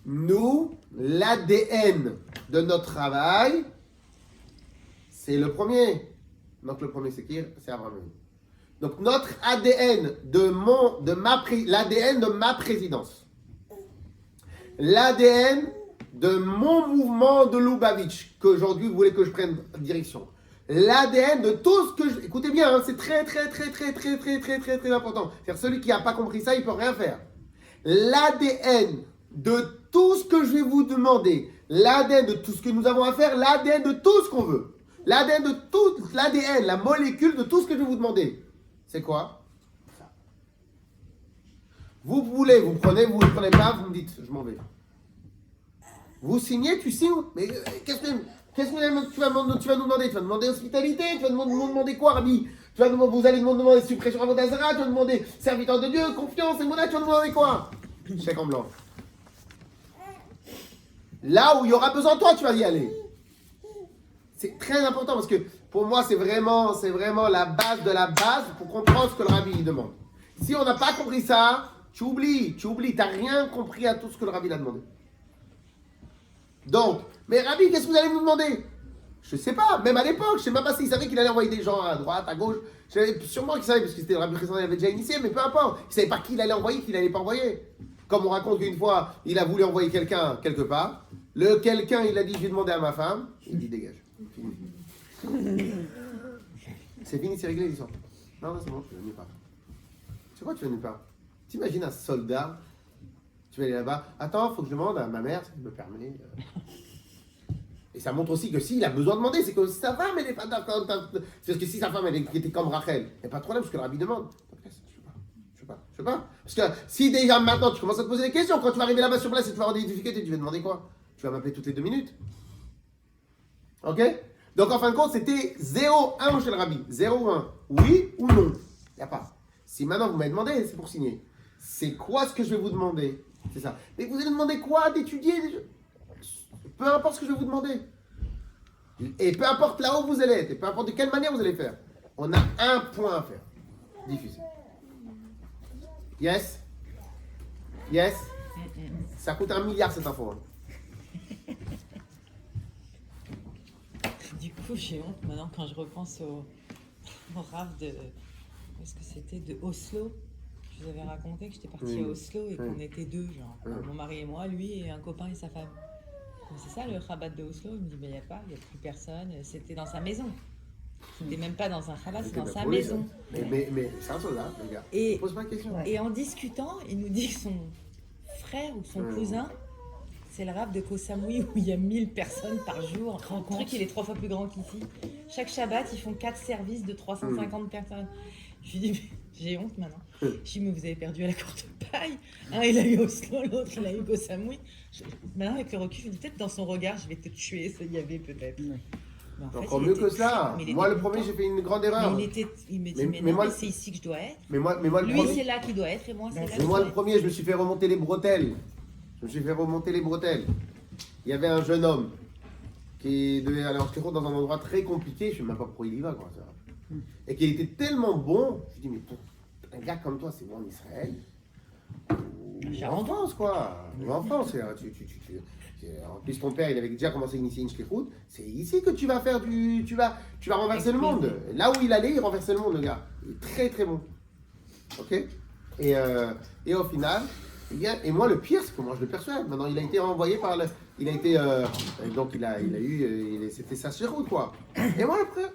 Nous, l'ADN de notre travail, c'est le premier. Donc le premier, c'est qui? C'est Abraham. Donc notre ADN l'ADN de ma présidence, l'ADN de mon mouvement de Lubavitch, qu'aujourd'hui vous voulez que je prenne direction, l'ADN de tout ce que je... Écoutez bien, hein, c'est très important. C'est-à-dire celui qui n'a pas compris ça, il ne peut rien faire. L'ADN de tout ce que je vais vous demander, l'ADN de tout ce que nous avons à faire, l'ADN de tout ce qu'on veut, l'ADN de tout, l'ADN, la molécule de tout ce que je vais vous demander. C'est quoi? Ça. Vous voulez, vous prenez, vous ne prenez pas, vous me dites, je m'en vais. Vous signez, tu signes, mais qu'est-ce que tu vas nous demander? Tu vas demander hospitalité, tu vas nous demander quoi, Rabbi? Vous allez nous demander suppression à Vodazara, tu vas demander serviteur de Dieu, confiance, et monnaie, tu vas nous demander quoi? Chèque en blanc. Là où il y aura besoin de toi, tu vas y aller. C'est très important parce que pour moi, c'est vraiment la base de la base pour comprendre ce que le Rabbi demande. Si on n'a pas compris ça, tu oublies, tu n'as rien compris à tout ce que le Rabbi a demandé. Donc, mais Rabbi, qu'est-ce que vous allez nous demander? Je ne sais pas, même à l'époque, je ne sais même pas s'il savait qu'il allait envoyer des gens à droite, à gauche. Sûrement qu'il savait, parce que c'était le Rabbi précédent, il avait déjà initié, mais peu importe. Il ne savait pas qui il allait envoyer, qui il n'allait pas envoyer. Comme on raconte qu'une fois, il a voulu envoyer quelqu'un quelque part. Le quelqu'un, il a dit, je vais demander à ma femme. Il dit, dégage. Fini. C'est fini, c'est réglé l'histoire. Non, c'est bon, tu vas nulle part. C'est quoi tu vas nulle part? T'imagines un soldat, tu vas aller là-bas. Attends, faut que je demande à ma mère, si elle me permet. Et ça montre aussi que s'il a besoin de demander, c'est que sa femme, elle n'est pas d'accord. C'est parce que si sa femme, elle était comme Rachel, il n'y a pas de problème, parce que le Rabbi demande. Je sais pas. Parce que si déjà maintenant tu commences à te poser des questions, quand tu vas arriver là-bas sur place et tu vas avoir des difficultés, tu vas demander quoi? Tu vas m'appeler toutes les 2 minutes. Ok? Donc en fin de compte, c'était 0-1 chez le Rabbi. 0-1. Oui ou non? Il n'y a pas. Si maintenant vous m'avez demandé, c'est pour signer. C'est quoi ce que je vais vous demander? C'est ça. Mais vous allez demander quoi? D'étudier? Peu importe ce que je vais vous demander. Et peu importe là où vous allez être, et peu importe de quelle manière vous allez faire. On a un point à faire. Diffuser. Yes? Yes? Ça coûte 1 milliard cette info. Hein. Du coup, j'ai honte maintenant quand je repense au rave de... Est-ce que c'était de Oslo? Je vous avais raconté que j'étais partie à Oslo et qu'on était 2, genre mon mari et moi, lui et un copain et sa femme. Donc c'est ça le Chabbat de Oslo? Il me dit, mais il n'y a plus personne. C'était dans sa maison. C'était même pas dans un Chabbat, c'est dans sa maison. Mais c'est un soldat, le gars. Et, pose pas de question. Et en discutant, il nous dit que son frère ou son cousin, c'est le rave de Koh Samui où il y a 1000 personnes par jour. Le truc, il est 3 fois plus grand qu'ici. Chaque Shabbat, ils font 4 services de 350 personnes. Je lui dis, mais j'ai honte maintenant. Je lui dis, mais vous avez perdu à la courte paille. Un, il a eu Oslo, l'autre, il a eu Koh Samui. Maintenant, avec le recul, je me dis, peut-être dans son regard, je vais te tuer, ça y avait peut-être. En fait, encore mieux que ça. Moi, le premier, j'ai fait une grande erreur. Mais il me dit, mais moi, c'est ici que je dois être. Mais moi, le lui, premier... c'est là qu'il doit être, et moi, c'est là. Mais moi, le premier, je me suis fait remonter les bretelles. Il y avait un jeune homme qui devait aller en Kéro dans un endroit très compliqué. Je ne sais même pas pourquoi il y va, quoi. Et qui était tellement bon. Je me dis, mais un gars comme toi, c'est bon en Israël. Ou en France, quoi. Ou en France. En plus, ton père, il avait déjà commencé à initier une shlichut. C'est ici que tu vas faire du... Tu vas renverser le monde. Là où il allait, il renversait le monde, le gars. Il est très, très bon. Ok? Et au final... Et moi, le pire, c'est que moi, je le perçois. Maintenant, il a été renvoyé par le... Il a été... donc, il a eu... C'était sa shlichut, quoi. Et moi, après...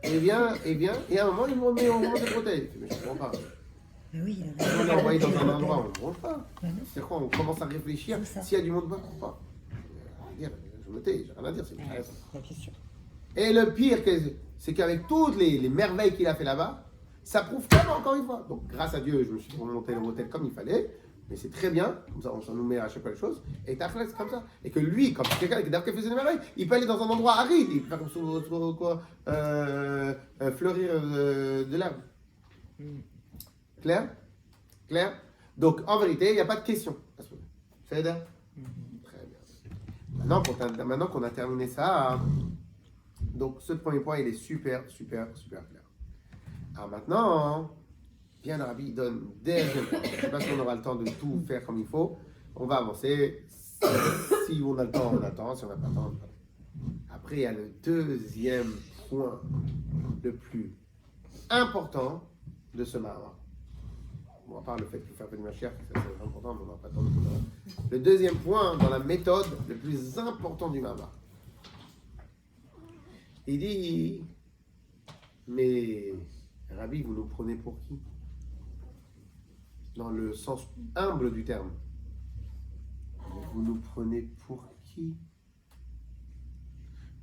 Et vient... Et à un moment, il me remet des bretelles. Mais je ne comprends pas. Oui, on est envoyé dans un endroit, on ne mange pas. C'est quoi? On commence à réfléchir. S'il y a du monde, pas. Je me tais, j'ai rien à dire. Et le pire, c'est qu'avec toutes les merveilles qu'il a fait là-bas, ça prouve tellement encore une fois. Donc, grâce à Dieu, je me suis remonté le motel comme il fallait. mais c'est très bien, comme ça on s'en nous met à chaque fois les choses, et Tachlis c'est comme ça. Et que lui, comme quelqu'un qui d'ailleurs faisait des merveilles, il peut aller dans un endroit aride, il peut faire fleurir de l'herbe. Clair? Clair? Donc en vérité, il n'y a pas de question. C'est très bien. Maintenant qu'on a terminé ça, donc ce premier point, il est super clair. Alors maintenant, bien le Rabbi donne deuxième point. Je ne sais pas si on aura le temps de tout faire comme il faut. On va avancer. Si on a le temps, on attend. Si on n'a pas le temps, on attend. Après, il y a le deuxième point le plus important de ce Mahama. Bon, à part le fait qu'il faut faire venir ma chère, c'est important, mais on n'a pas le temps de tout faire. Le deuxième point dans la méthode le plus important du Mahama. Il dit, mais Rabbi, vous nous prenez pour qui? Dans le sens humble du terme. Vous nous prenez pour qui?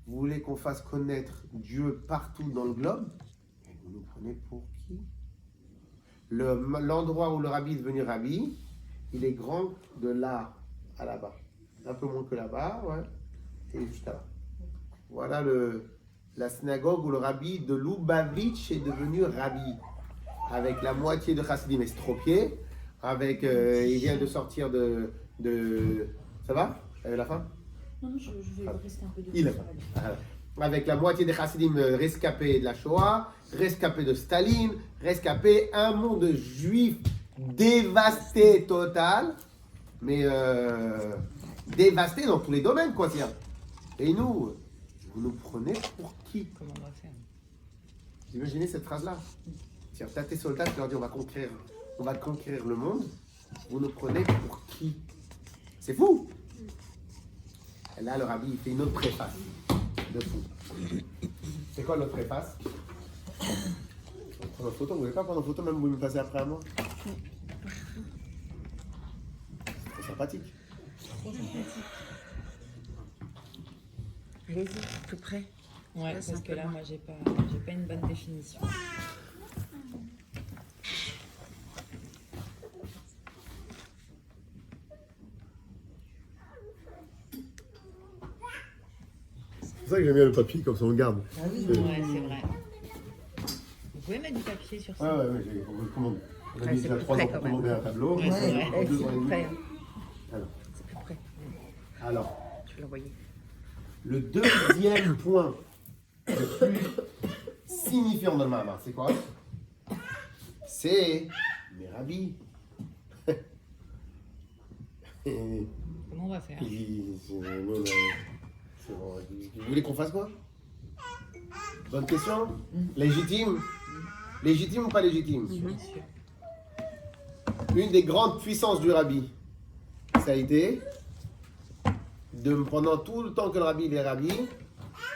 Vous voulez qu'on fasse connaître Dieu partout dans le globe? Et vous nous prenez pour qui? L'endroit où le Rabbi est devenu Rabbi, il est grand de là à là-bas. Un peu moins que là-bas, ouais. Et juste là. Voilà la synagogue où le Rabbi de Lubavitch est devenu Rabbi. Avec la moitié de Chassidim estropiés, avec il vient de sortir de ça va la fin? Non, je vais rester un peu de avec la moitié des Chassidim rescapés de la Shoah, rescapés de Staline, rescapés, un monde juif dévasté total, mais dévasté dans tous les domaines, quoi. Et nous, vous nous prenez pour qui? Comment on va faire? Vous imaginez cette phrase-là? T'as tes soldats, tu leur dis on va conquérir le monde. Vous nous prenez pour qui? C'est fou! Et là, le Rabbi, il fait une autre préface de fou. C'est quoi notre préface? On prend une photo, vous voulez pas prendre une photo, même vous me passez après à moi? C'est sympathique. Trop sympathique. Allez-y, plus près. Ouais, Là, c'est parce un que peu là, loin. moi, j'ai pas une bonne définition. C'est ça que j'aime bien le papier, comme ça on le garde. Ah oui. Ouais, c'est vrai. Vous pouvez mettre du papier sur ça? Ouais, on le commande. On a Ouais, mis c'est déjà plus 3 ans près, pour quand même. commander un tableau. Ouais, c'est vrai. En 2 ans et C'est plus demi. près. Alors, C'est plus près. alors, Tu peux l'envoyer. le deuxième point le plus signifiant dans le Mahamar, c'est quoi? C'est mes rabbis. Comment on va faire? Vous voulez qu'on fasse quoi? Bonne question. Légitime? Légitime ou pas légitime? Bien sûr. Une des grandes puissances du rabbi, ça a été pendant tout le temps que le rabbi est rabbi,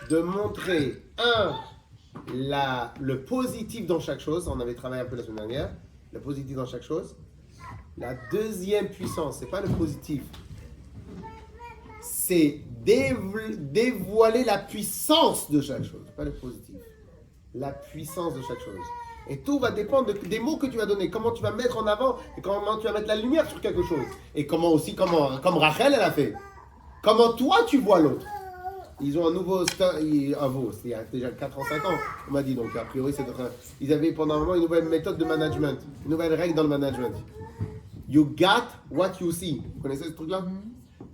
de montrer le positif dans chaque chose. On avait travaillé un peu la semaine dernière. Le positif dans chaque chose. La deuxième puissance, c'est pas le positif, c'est dévoiler la puissance de chaque chose, pas le positif. La puissance de chaque chose. Et tout va dépendre des mots que tu vas donner, comment tu vas mettre en avant et comment tu vas mettre la lumière sur quelque chose. Et comme Rachel elle a fait. Comment toi tu vois l'autre. Ils ont un nouveau il y a déjà 4 ans, 5 ans, on m'a dit, donc a priori ils avaient pendant un moment une nouvelle méthode de management, une nouvelle règle dans le management. You got what you see. Vous connaissez ce truc-là?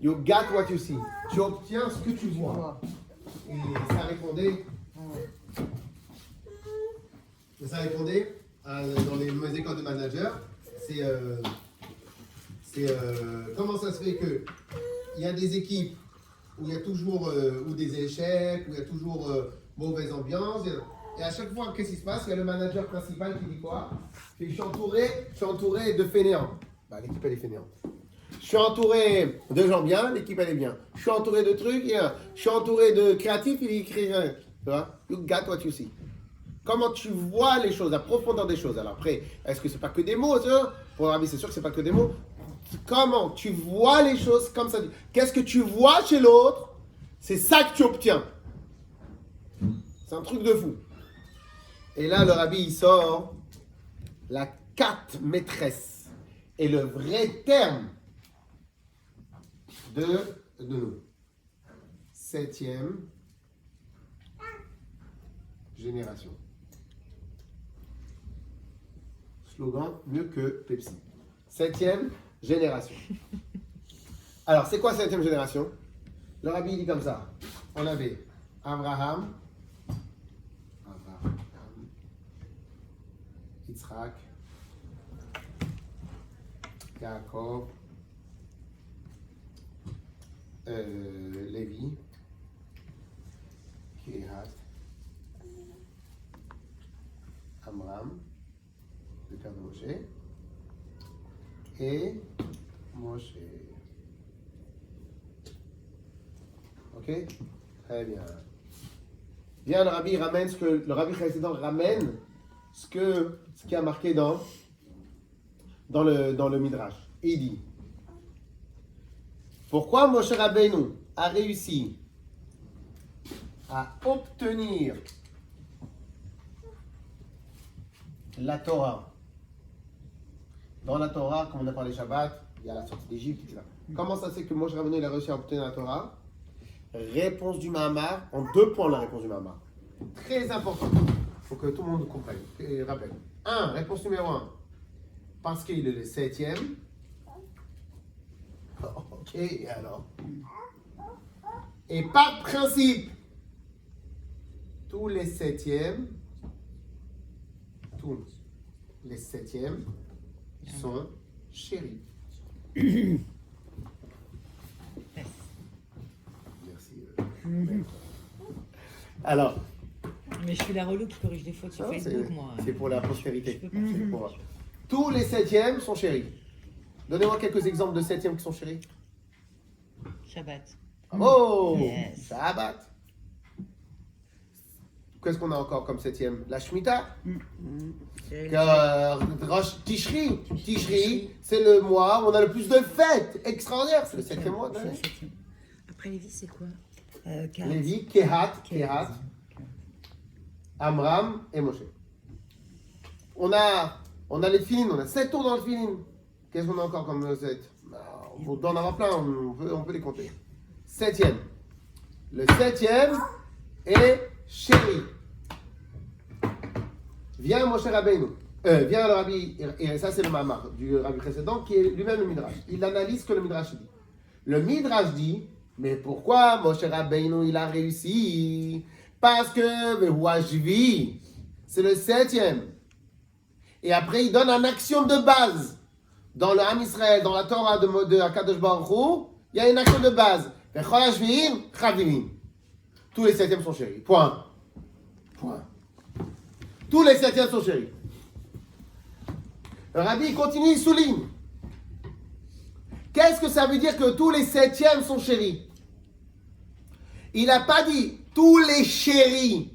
You got what you see. Tu obtiens ce que tu vois. Et ça répondait dans les écoles de managers, c'est comment ça se fait que il y a des équipes où il y a toujours ou des échecs, où il y a toujours mauvaise ambiance. Et à chaque fois, qu'est-ce qui se passe? Il y a le manager principal qui dit quoi? Je suis entouré de fainéants. Bah, l'équipe elle est fainéante. Je suis entouré de gens bien, l'équipe elle est bien. Je suis entouré de trucs, je suis entouré de créatifs, il écrit rien. Tu vois? You got what you see. Comment tu vois les choses, la profondeur des choses. Alors après, est-ce que c'est pas que des mots, ça? Pour Rabbi, c'est sûr que c'est pas que des mots. Comment tu vois les choses comme ça? Qu'est-ce que tu vois chez l'autre? C'est ça que tu obtiens. C'est un truc de fou. Et là, le Rabbi, il sort la 4 maîtresses est le vrai terme de nous. 7e génération. Slogan mieux que Pepsi. 7e génération. Alors, c'est quoi 7e génération? Le rabbi dit comme ça. On avait Abraham, Yitzhak, Yaakov, Lévi, Kehat, Amram, le père de Moshe, et Moshe. Ok? Très bien. Bien, le rabbi ramène ce que le rabbi précédent ramène ce qui est marqué dans le Midrash. Il dit pourquoi Moshe Rabbeinu a réussi à obtenir la Torah. Dans la Torah, comme on a parlé Shabbat, il y a la sortie d'Égypte, etc. Comment ça se fait que Moshe Rabbeinu il a réussi à obtenir la Torah? Réponse du Mahamar, en 2 points la réponse du Mahamar. Très important, il faut que tout le monde comprenne et rappelle. 1, réponse numéro 1, parce qu'il est le 7e. Ok, et alors? Et par principe, tous les 7e sont chéris. Merci. Alors, Mais je suis la relou qui corrige des fautes sur Facebook, moi. c'est pour la postérité. Je peux C'est pour- Tous les 7e sont chéris. Donnez-moi quelques exemples de 7e qui sont chéris. Shabbat. Oh, Yes. Shabbat. Qu'est-ce qu'on a encore comme 7e? La Shemitah. Rosh Tishri. Tishri, c'est le mois où on a le plus de fêtes. Extraordinaire, c'est le 7e mois de l'année. Après Lévi, c'est quoi? Lévi, Kehat, Amram et Moshe. On a les filines, on a 7 tours dans le filine. Qu'est-ce qu'on a encore comme 7? On doit en avoir plein, on peut les compter. 7e. Le 7e est chéri. Vient Moshe Rabbeinu. Vient le rabbi, et ça c'est le Mahamar du rabbi précédent, qui est lui-même le Midrash. Il analyse ce que le Midrash dit. Le Midrash dit, mais pourquoi Moshe Rabbeinu il a réussi? Parce que Vehuashvi, c'est le 7e. Et après il donne un axiome de base. Dans le Ham Israël, dans la Torah de Akadosh Baruch Hu, il y a une action de base. Vechol hashviim, chavimim. Tous les 7e sont chéris. Point. Tous les 7e sont chéris. Le rabbi continue, il souligne. Qu'est-ce que ça veut dire que tous les 7e sont chéris? Il n'a pas dit tous les chéris.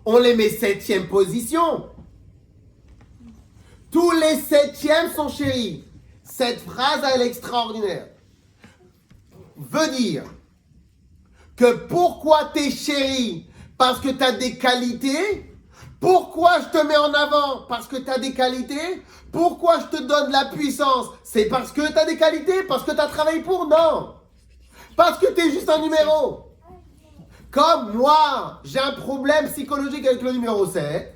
On les met 7e position. Tous les 7e sont chéris. Cette phrase, elle est extraordinaire. Veut dire que pourquoi tu es chéri? Parce que tu as des qualités. Pourquoi je te mets en avant? Parce que tu as des qualités. Pourquoi je te donne la puissance? C'est parce que tu as des qualités? Parce que tu as travaillé pour? Non. Parce que tu es juste un numéro. Comme moi, j'ai un problème psychologique avec le numéro 7.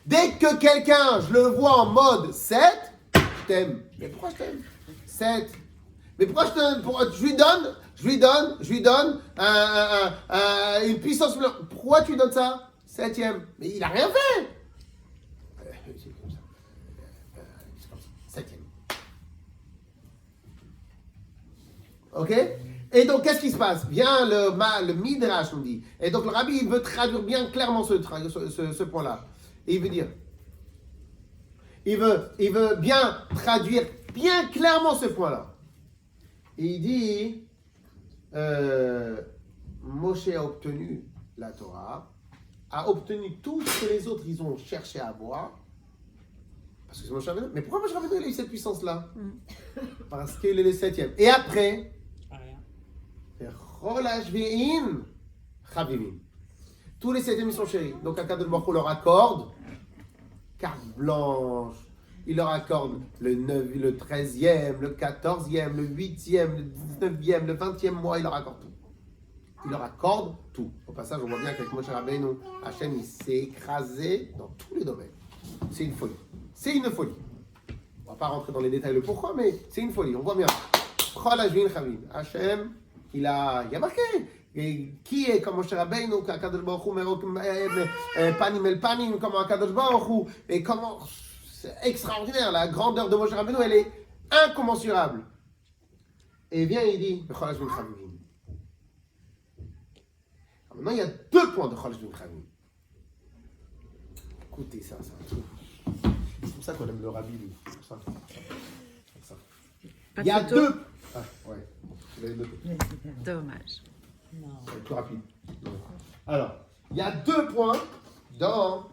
Dès que quelqu'un, je le vois en mode 7, je t'aime. Mais pourquoi je t'aime? 7. Mais pourquoi je lui donne une puissance. Pourquoi tu lui donnes ça? 7e. Mais il n'a rien fait. 7e. Ok? Et donc, qu'est-ce qui se passe? Vient le Midrash, on dit. Et donc, le rabbi, il veut traduire bien clairement ce point-là. Et il veut dire, il veut bien traduire bien clairement ce point-là. Et il dit, Moshe a obtenu la Torah, a obtenu tout ce que les autres ils ont cherché à avoir. Parce que c'est Moshe Rabbeinu. Mais pourquoi Moshe Rabbeinu il a eu cette puissance-là? Parce qu'il est le 7e. Et après, tous les 7e ils sont chéris. Donc Akadosh Baruch Hu leur accorde carte blanche. il leur accorde le 9, le 13e, le 14e, le 8e, le 19e, le 20e mois, il leur accorde tout. Il leur accorde tout. Au passage, on voit bien qu'avec Moshe Rabbeinu, Hachem, il s'est écrasé dans tous les domaines. C'est une folie. C'est une folie. On va pas rentrer dans les détails le pourquoi, mais c'est une folie. On voit bien. Hachem, il a marqué. Et qui est comme Moshe Rabbeinu, qu'Akadosh Baruch Hu, panim el panim, comme Akadosh Baruch Hu, et comment, c'est extraordinaire, la grandeur de Moshe Rabbeinu, elle est incommensurable. Et vient, il dit, maintenant, il y a 2 points de Chodesh Khamim. Écoutez ça, c'est un truc. C'est pour ça qu'on aime le Rabbi, lui. C'est pour ça. Comme ça. Il y a 2. Ah, ouais. Vous l'avez noté. Dommage. Non. Ça va être plus rapide. Alors, il y a 2 points dans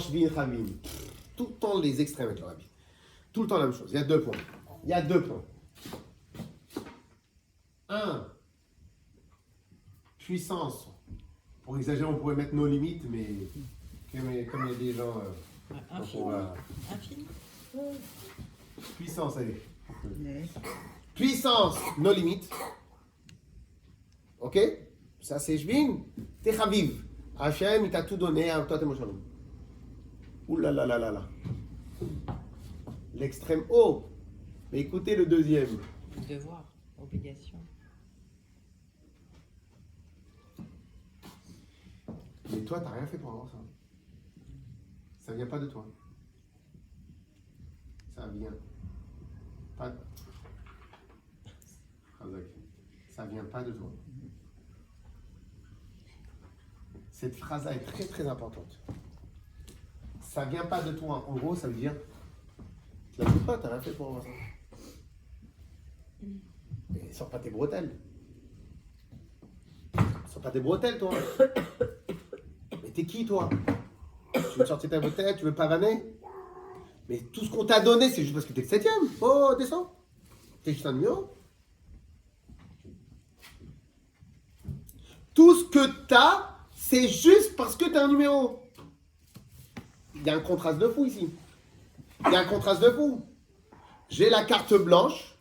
Shvin Khamim. Tout le temps les extrêmes avec le Rabbi. Tout le temps la même chose. Il y a 2 points. Il y a 2 points. 1. Puissance. Pour exagérer, on pourrait mettre nos limites, mais comme il y a des gens. Infini. Puissance, allez. Puissance, nos limites. Ok? Ça, c'est Shvin. T'es Chaviv. Hachem, il t'a tout donné, hein, toi, t'es Moshe Rabbeinu. Ouh là là là là là. L'extrême haut. Mais écoutez le deuxième. Devoir, obligation. Mais toi, t'as rien fait pour avoir ça. Ça vient pas de toi. Ça vient pas de... Ça vient pas de toi. Cette phrase-là est très très importante. Ça vient pas de toi. En gros, ça veut dire tu l'as fait pas, t'as rien fait pour avoir ça. Mais sors pas tes bretelles. Sors pas tes bretelles, toi. Mais t'es qui, toi? Tu veux sortir ta bretelle, tu veux pavaner? Mais tout ce qu'on t'a donné, c'est juste parce que t'es le 7e. Oh, descends. T'es juste un numéro. Tout ce que t'as, c'est juste parce que t'es un numéro. Il y a un contraste de fou ici. Il y a un contraste de fou. J'ai la carte blanche.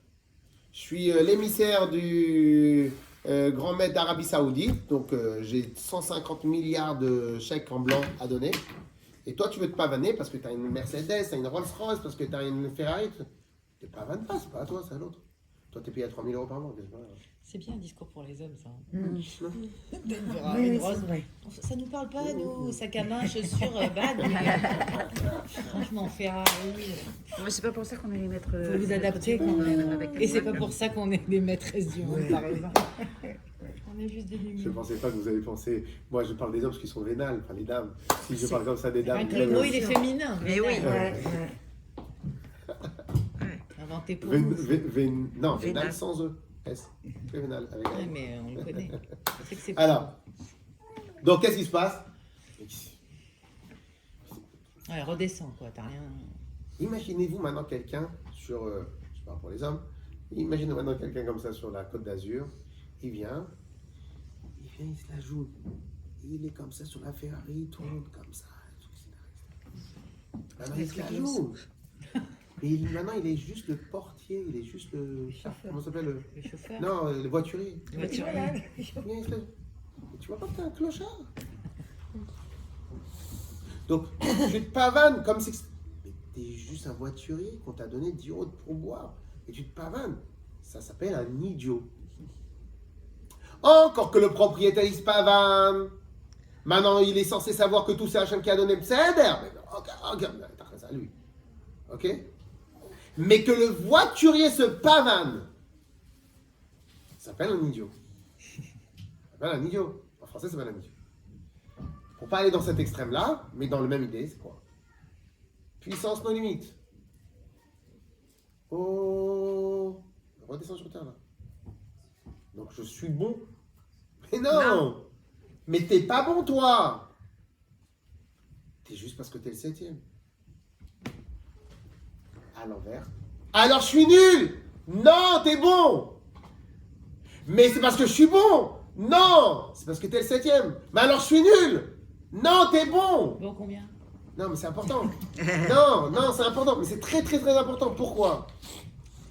Je suis l'émissaire du grand maître d'Arabie Saoudite. Donc j'ai 150 milliards de chèques en blanc à donner. Et toi, tu veux te pavaner parce que tu as une Mercedes, tu as une Rolls-Royce, parce que tu as une Ferrari. Tu ne pavanes pas, c'est pas à toi, c'est à l'autre. Toi, tu es payé à 3 000 € par mois. C'est bien un discours pour les hommes, ça. Oui, c'est vrai. Ça nous parle pas, nous. Sac à main, chaussures, bague. Franchement, Ferrari. Mais c'est pas pour ça qu'on est les maîtres. Faut vous adapter quand même. Et c'est pas pour ça qu'on est des maîtresses du monde, par exemple. On est juste des Je ne lumières. pensais pas que vous avez pensé. Moi, je parle des hommes parce qu'ils sont vénales, enfin les dames. Si je parle comme ça des dames. Le mot, il est féminin. Mais oui. Inventé pour Non, nous. Vénal. vénal sans eux. S. Très vénal avec Ouais, elle. mais on le connaît. C'est que c'est Alors, donc qu'est-ce qui se passe? Ouais, redescends, quoi. T'as rien. Imaginez-vous maintenant quelqu'un sur, je parle pour les hommes, imaginez maintenant quelqu'un comme ça sur la Côte d'Azur, il vient, il se la joue, il est comme ça sur la Ferrari, il tourne comme ça, maintenant il se la joue. Et maintenant il est juste le portier, il est juste le, comment ça s'appelle Le chauffeur. Non, le voiturier. Le voiturier. Il vient, il se la joue. Et tu vois pas que t'es un clochard. Donc, tu te pavanes comme si... Mais t'es juste un voiturier qu'on t'a donné 10 € de pourboire. Et tu te pavanes. Ça s'appelle un idiot. Encore que le propriétaire, il se pavane. Maintenant, il est censé savoir que tout c'est Hachem qui a donné. C'est Eder. Ok, t'as ça, lui. Ok? Mais que le voiturier se pavane. Ça s'appelle un idiot. Ça s'appelle un idiot. En français, ça s'appelle un idiot. Pour pas aller dans cet extrême-là, mais dans le même idée, c'est quoi? Puissance nos limites. Oh, redescends sur terre là. Donc je suis bon. Mais non. Mais t'es pas bon toi. T'es juste parce que t'es le 7e. À l'envers. Alors je suis nul. Non, t'es bon. Mais c'est parce que je suis bon. Non, c'est parce que t'es le 7e. Mais alors je suis nul. Non, t'es bon. Bon, combien? Non, mais c'est important. Non, c'est important. Mais c'est très, très, très important. Pourquoi?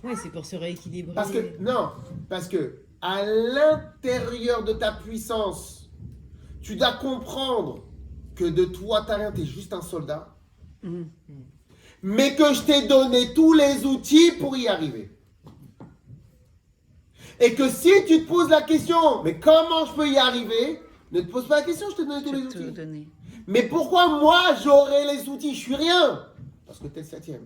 Oui, c'est pour se rééquilibrer. Parce que à l'intérieur de ta puissance, tu dois comprendre que de toi, t'as rien, t'es juste un soldat. Mais que je t'ai donné tous les outils pour y arriver. Et que si tu te poses la question, mais comment je peux y arriver? Ne te pose pas la question, je t'ai donné tous les outils. Mais pourquoi moi j'aurai les outils? Je suis rien. Parce que t'es le 7e.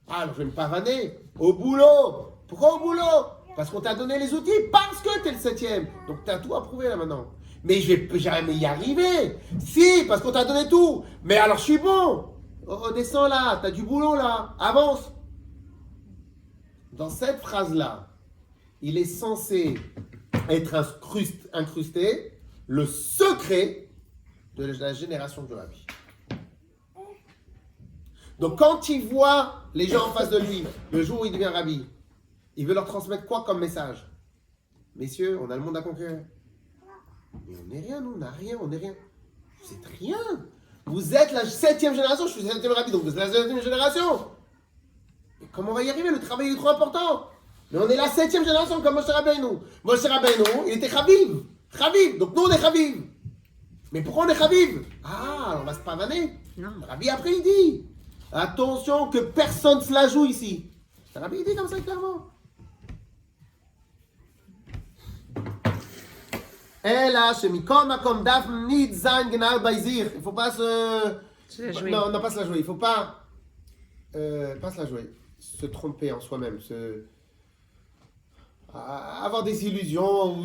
Ah, alors je vais me pavaner. Au boulot. Pourquoi au boulot? Parce qu'on t'a donné les outils. Parce que t'es le 7e. Donc t'as tout approuvé là maintenant. Mais je vais jamais y arriver. Si, parce qu'on t'a donné tout. Mais alors je suis bon. Oh, descends là, t'as du boulot là. Avance. Dans cette phrase-là, il est censé être incrusté le secret de la génération du Rabbi. Donc quand il voit les gens en face de lui, le jour où il devient Rabbi, il veut leur transmettre quoi comme message? Messieurs, on a le monde à conquérir. Mais on n'est rien, nous, on n'a rien, on n'est rien. Vous êtes rien. Vous êtes la 7e génération, je suis la 7e Rabbi, donc vous êtes la 7e génération. Mais comment on va y arriver? Le travail est trop important. Mais on est la 7e génération comme Moshe Rabbeinu. Moshe Rabbeinu, il était Chaviv. Chaviv, donc nous on est Chaviv. Mais pourquoi on est Chaviv? Ah, on va se pavaner. Non. Rabbi après il dit, attention que personne se la joue ici. Rabbi il dit comme ça clairement. Ela shemikol makom daf nid zain genar baizir. Il faut pas se jouer. Non, pas se la jouer. Il faut pas se la jouer. Se tromper en soi-même, avoir des illusions,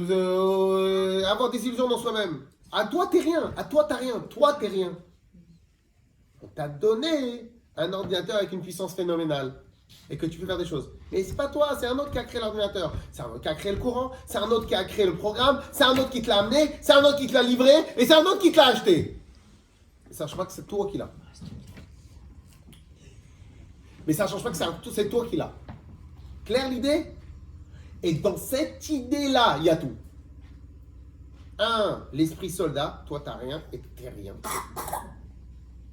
avoir des illusions dans soi-même. À toi, t'es rien. À toi, t'as rien. Toi, t'es rien. On t'a donné un ordinateur avec une puissance phénoménale et que tu peux faire des choses. Mais c'est pas toi, c'est un autre qui a créé l'ordinateur. C'est un autre qui a créé le courant, c'est un autre qui a créé le programme, c'est un autre qui te l'a amené, c'est un autre qui te l'a livré et c'est un autre qui te l'a acheté. Mais ça ne change pas que c'est toi qui l'as. Mais ça ne change pas que c'est toi qui l'as. Claire l'idée? Et dans cette idée-là, il y a tout. L'esprit soldat, toi t'as rien et t'es rien.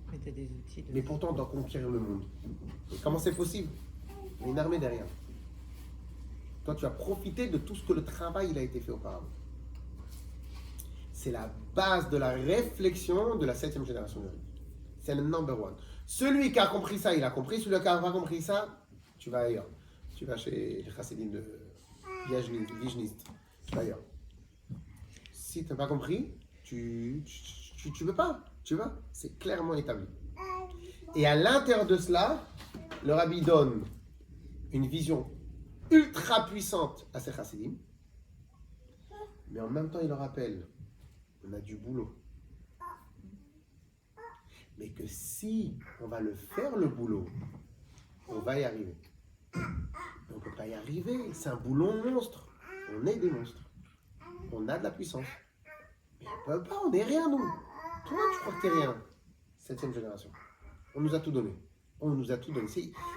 Mais t'as des outils. Mais pourtant on doit conquérir le monde. Et comment c'est possible? Il y a une armée derrière. Toi tu as profité de tout ce que le travail il a été fait auparavant. C'est la base de la réflexion de la 7e génération de Rabbi. C'est le number one. Celui qui a compris ça, il a compris. Celui qui n'a pas compris ça, tu vas ailleurs. Tu vas chez les chassidim de Vijnist. Tu vas ailleurs. Si tu n'as pas compris, tu veux pas. Tu vois, c'est clairement établi. Et à l'intérieur de cela, le Rabbi donne une vision ultra puissante à ses chassidim. Mais en même temps, il leur rappelle, on a du boulot. Mais que si on va le faire le boulot, on va y arriver. Mais on ne peut pas y arriver, c'est un boulot monstre. On est des monstres. On a de la puissance. Mais on ne peut pas, on n'est rien nous. Toi, tu crois que t'es rien. 7e génération. On nous a tout donné. On nous a tout donné.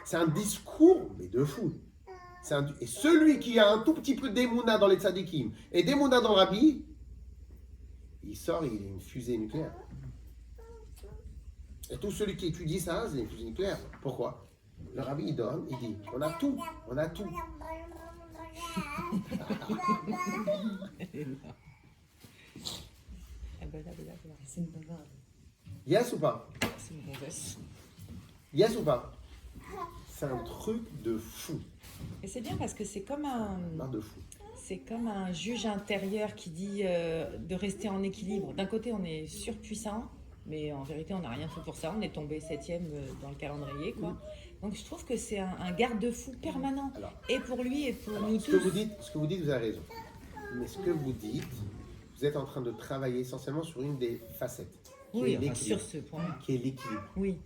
C'est un discours, mais de fou. Et celui qui a un tout petit peu d'émouna dans les tzadikim et d'émouna dans le Rabbi, il sort, il est une fusée nucléaire. Et tout celui qui étudie ça, c'est une fusée nucléaire. Pourquoi? Le Rabbi, il donne, il dit, on a tout, on a tout. C'est une bavarde. Yes ou pas? C'est une gonzesse. Yes ou pas? C'est un truc de fou. Et c'est bien parce que c'est comme un juge intérieur qui dit de rester en équilibre. D'un côté, on est surpuissant, mais en vérité, on n'a rien fait pour ça. On est tombé 7e dans le calendrier, quoi. Donc, je trouve que c'est un garde-fou permanent. Alors, et pour lui et pour nous ce tous. que vous dites, vous avez raison. Mais ce que vous dites, vous êtes en train de travailler essentiellement sur une des facettes. Oui, enfin, sur ce point. Qui est l'équilibre. Oui.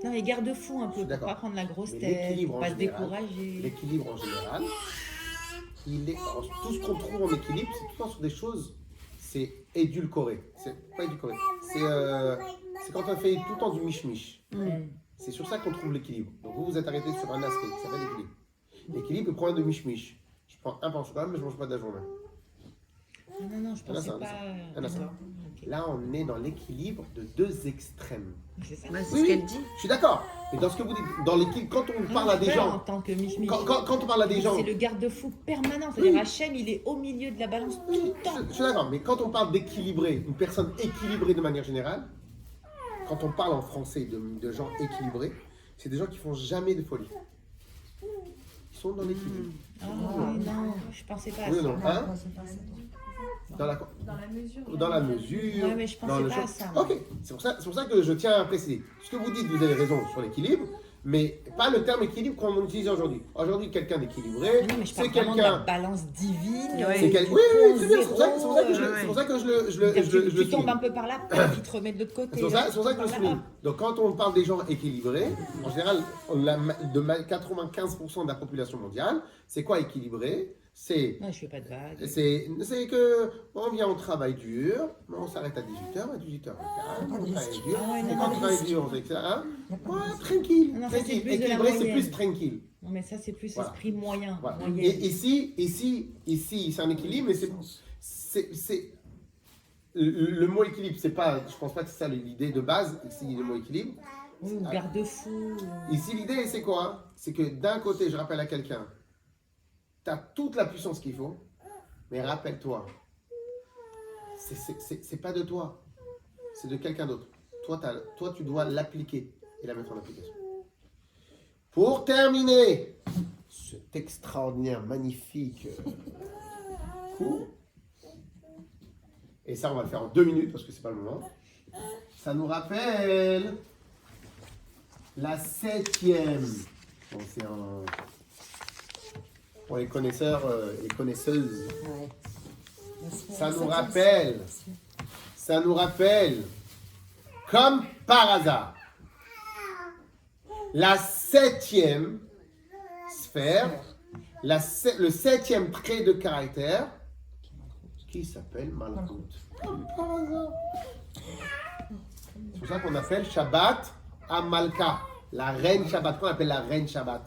Non, mais garde-fou un peu, pour pas prendre la grosse tête, pour pas se décourager. L'équilibre en général, tout ce qu'on trouve en équilibre, c'est tout le temps sur des choses, c'est édulcoré. C'est pas édulcoré. C'est quand on fait tout le temps du miche-miche. C'est sur ça qu'on trouve l'équilibre. Donc vous êtes arrêté sur un aspect, ça s'appelle l'équilibre. L'équilibre, le problème de miche-miche. Je prends un pain au chocolat, mais je ne mange pas de la journée. Non, je pensais pas. Un instant. Ok. là, on est dans l'équilibre de deux extrêmes. C'est ça. Ouais, c'est Oui, ce oui. qu'elle dit. Je suis d'accord. Et dans ce que vous dites, dans l'équilibre, quand on parle à des En gens, tant que Mich-Mich, quand on parle à des gens, c'est le garde-fou permanent. Oui. C'est-à-dire Hachem, il est au milieu de la balance tout le temps. je suis d'accord, mais quand on parle d'équilibré, une personne équilibrée de manière générale, quand on parle en français de gens équilibrés, c'est des gens qui font jamais de folie. Ils sont dans l'équilibre. Ah oui, non, je pensais pas à Oui, ça. non, hein? Non, c'est pas ça. Dans la mesure. Dans la mesure. Ouais, mais je pensais dans le pas genre. à ça, moi. Ok, c'est pour ça que je tiens à préciser. Ce que vous dites, vous avez raison sur l'équilibre, mais pas le terme équilibre qu'on utilise aujourd'hui. Aujourd'hui, quelqu'un d'équilibré, Non, mais je c'est parle vraiment de la quelqu'un. balance divine. Ouais. C'est quel... du Oui, oui, point c'est bien, c'est pour ça, zéro, c'est pour ça que je le tu souligne. tombes un peu par là, puis tu te remets de l'autre côté. C'est pour ça que je le Par là, souligne. hop. Donc quand on parle des gens équilibrés, en général, 95% de la population mondiale, c'est quoi équilibré? Non, je fais pas de vagues. C'est que on vient, on travaille dur, mais on s'arrête à 18h, à 18h. On travaille dur. Ah ouais, Et non, quand on non, travaille dur, on fait que ça, hein? Y a pas de Ouais, risque. tranquille. Non, ça, c'est tranquille. plus de la Équilibré, c'est moyenne. plus tranquille. Non, mais ça, c'est plus Voilà. esprit moyen. Voilà. moyenne. Et ici, c'est un équilibre, mais c'est le mot équilibre, c'est pas, je pense pas que c'est ça l'idée de base, ici le mot équilibre. Oui, ou garde-fou. Ici, l'idée, c'est quoi? C'est que d'un côté, je rappelle à quelqu'un, tu as toute la puissance qu'il faut, mais rappelle-toi, c'est pas de toi, c'est de quelqu'un d'autre. Toi, tu dois l'appliquer et la mettre en application. Pour terminer cet extraordinaire, magnifique cours, et ça, on va le faire en 2 minutes parce que c'est pas le moment. Ça nous rappelle la 7e. Bon, c'est pour les connaisseurs et les connaisseuses. Ouais. Ça nous rappelle, comme par hasard, la 7e sphère, le 7e trait de caractère qui s'appelle Malkout. Comme par hasard. C'est pour ça qu'on appelle Shabbat Amalka, la reine Shabbat. Qu'on appelle la reine Shabbat.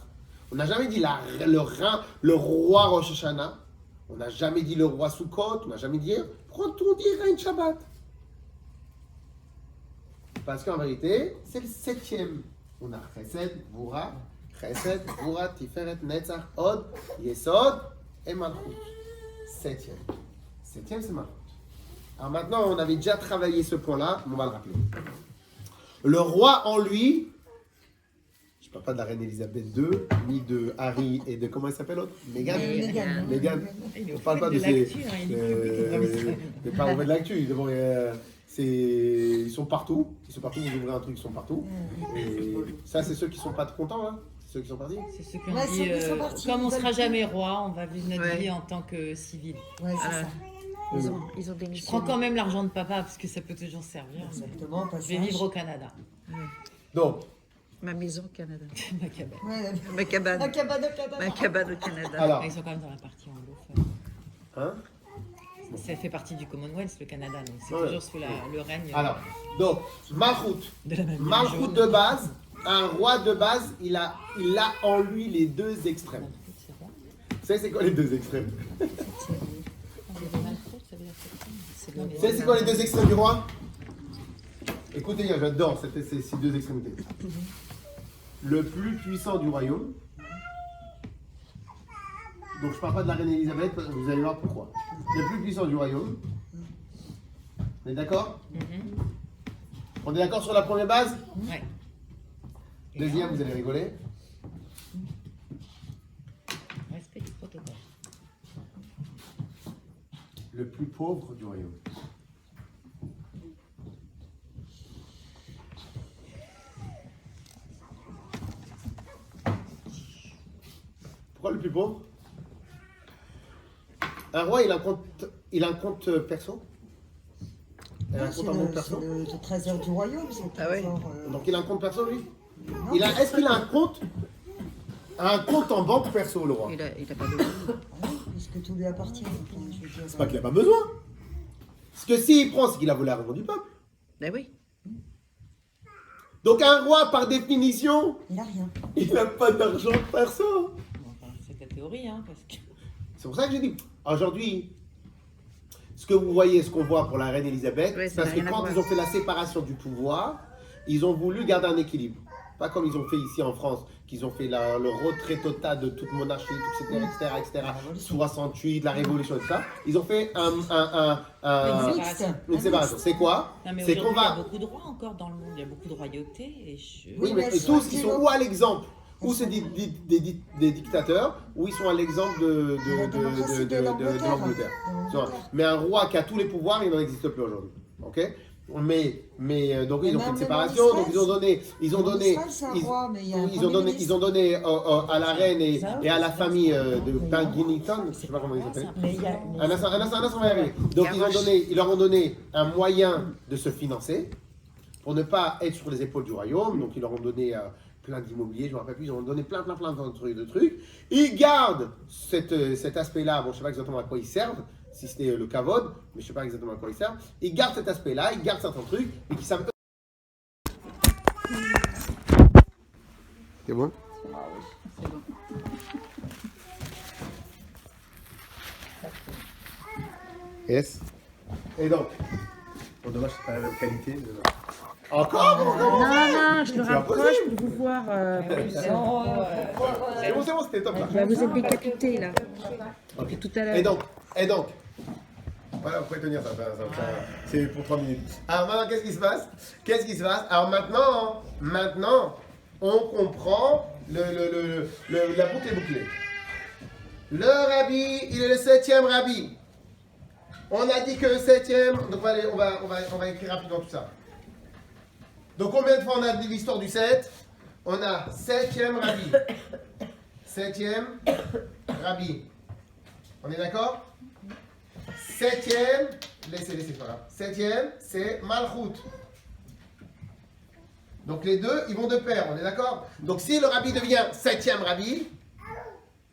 On n'a jamais dit le roi Rosh Hashanah. On n'a jamais dit le roi Sukkot. On n'a jamais dit. Pourquoi on dit reine Shabbat? Parce qu'en vérité, c'est le 7e. On a Chesed, Vura, Tiferet, Netzach, Od, Yesod et Malchut. 7e. 7e, c'est Malchut. Alors maintenant, on avait déjà travaillé ce point-là, mais on va le rappeler. Le roi en lui, je ne parle pas de la reine Elisabeth II, ni de Harry et de, comment il s'appelle l'autre? Meghan. Meghan. Il est On au ne parle fait pas de l'actu, ces... hein, il est mais pas en fait de l'actu. Bon, ils sont partout. Ils sont partout, vous ouvrez un truc, ils sont partout. Et ça, c'est ceux qui ne sont pas contents, hein. C'est ceux qui sont partis. C'est ceux qui ont Ouais, dit, ceux qui sont partis, comme on ils sera veulent jamais roi, on va vivre notre Ouais. vie en tant que civil. Ouais, c'est ça. Ils ont Je prends démissionné. quand même l'argent de papa parce que ça peut toujours servir. Exactement, Je vais vivre au Canada. Donc, Ma maison au Canada. Ma cabane. Ouais, Ma cabane. la cabane au Canada. Ma cabane au Canada. alors, Ils sont quand même dans la partie anglophone. hein? Ça fait partie du Commonwealth, le Canada, donc c'est Ouais. toujours sous le règne Alors, donc, Malchut. de la mamie Malchut jaune. de base, un roi de base, il a en lui les deux extrêmes. C'est roi. Vous savez, c'est quoi les deux extrêmes? Malchut, ça veut dire c'est quoi? Vous savez, c'est quoi les deux extrêmes du roi? Écoutez, j'adore ces deux extrémités. Le plus puissant du royaume. Donc, je ne parle pas de la reine Elisabeth, vous allez voir pourquoi. Le plus puissant du royaume. On est d'accord? On est d'accord sur la première base? Ouais. Deuxième, vous allez rigoler. Respect du protocole. Le plus pauvre du royaume. Pourquoi le plus pauvre? Un roi, il a un compte perso. Il a un compte en banque perso. C'est le trésor du royaume, c'est le Ah ouais. trésor. Donc il a un compte perso, lui? Non, Est-ce qu'il a un compte en banque perso, le roi? Il a pas besoin. puisque tout lui appartient. Enfin, je veux dire, C'est pas qu'il n'a pas besoin. Parce que s'il prend, c'est qu'il a volé l'argent du peuple. Ben oui. Donc un roi, par définition, il a rien. il n'a pas d'argent perso. Enfin, c'est ta théorie, hein, parce que... C'est pour ça que j'ai dit, aujourd'hui, ce que vous voyez, ce qu'on voit pour la reine Elisabeth, Ouais, ça parce n'a que rien à quand voir. ils ont fait la séparation du pouvoir, ils ont voulu garder un équilibre. Pas comme ils ont fait ici en France, qu'ils ont fait le retrait total de toute monarchie, etc. 68, la révolution et tout ça. Ils ont fait une séparation. C'est quoi? Non, mais C'est aujourd'hui, qu'on il y a va... beaucoup de rois encore dans le monde. Il y a beaucoup de royautés. Et Oui, mais tous, ils sont où à l'exemple? Ou c'est des dictateurs, ou ils sont à l'exemple de l'Angleterre. Mais un roi qui a tous les pouvoirs, il n'en existe plus aujourd'hui. Ok? Mais donc ils ont fait une séparation, donc ils ont donné à la reine et à la famille de Penguinington, je sais pas comment ils s'appellent. Un instant, on va y arriver. Donc ils leur ont donné un moyen de se financer pour ne pas être sur les épaules du royaume. Donc ils leur ont donné plein d'immobilier, je me rappelle plus, ils ont donné plein de trucs. Ils gardent cet aspect-là, bon je sais pas exactement à quoi ils servent, si c'était le kavod, mais je sais pas exactement à quoi ils servent. Ils gardent cet aspect-là, ils gardent certains trucs, mais qui savent... C'est bon? Yes. Et donc, bon dommage c'est pas la même qualité. Encore? Non, je le rapproche pour vous voir. C'est bon, c'était top là. Bah, vous êtes décapité là. Ok. Tout à l'heure. Et donc, voilà, vous pouvez tenir ça, c'est pour 3 minutes. Alors maintenant, qu'est-ce qui se passe? Alors maintenant, on comprend la boucle est bouclée. Le rabbi, il est le 7e rabbi. On a dit que le 7e, donc on va écrire rapidement tout ça. Donc combien de fois on a dit l'histoire du 7? On a 7e rabbi. 7e rabbi. On est d'accord? 7e, laissez, pas grave. 7e, c'est Malchut. Donc les deux, ils vont de pair, on est d'accord? Donc si le rabbi devient 7e rabbi,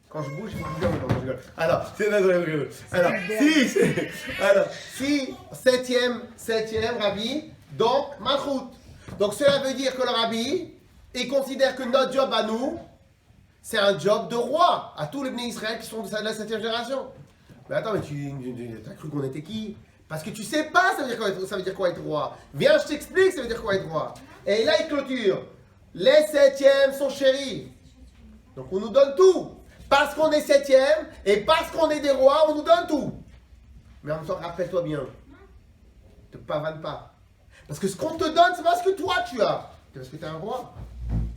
quand je bouge, je rigole. Alors, si 7e rabbi, donc Malchut. Donc cela veut dire que le rabbi, il considère que notre job à nous, c'est un job de roi, à tous les bénis Israël qui sont de la 7e génération. Mais attends, mais tu as cru qu'on était qui? Parce que tu sais pas ça veut dire quoi être roi. Viens, je t'explique ça veut dire quoi être roi. Et là, il clôture. Les 7e sont chéris. Donc on nous donne tout. Parce qu'on est 7e et parce qu'on est des rois, on nous donne tout. Mais en même temps, rappelle-toi bien, ne te pavane pas. Parce que ce qu'on te donne, c'est parce que toi tu as. C'est parce que tu es un roi.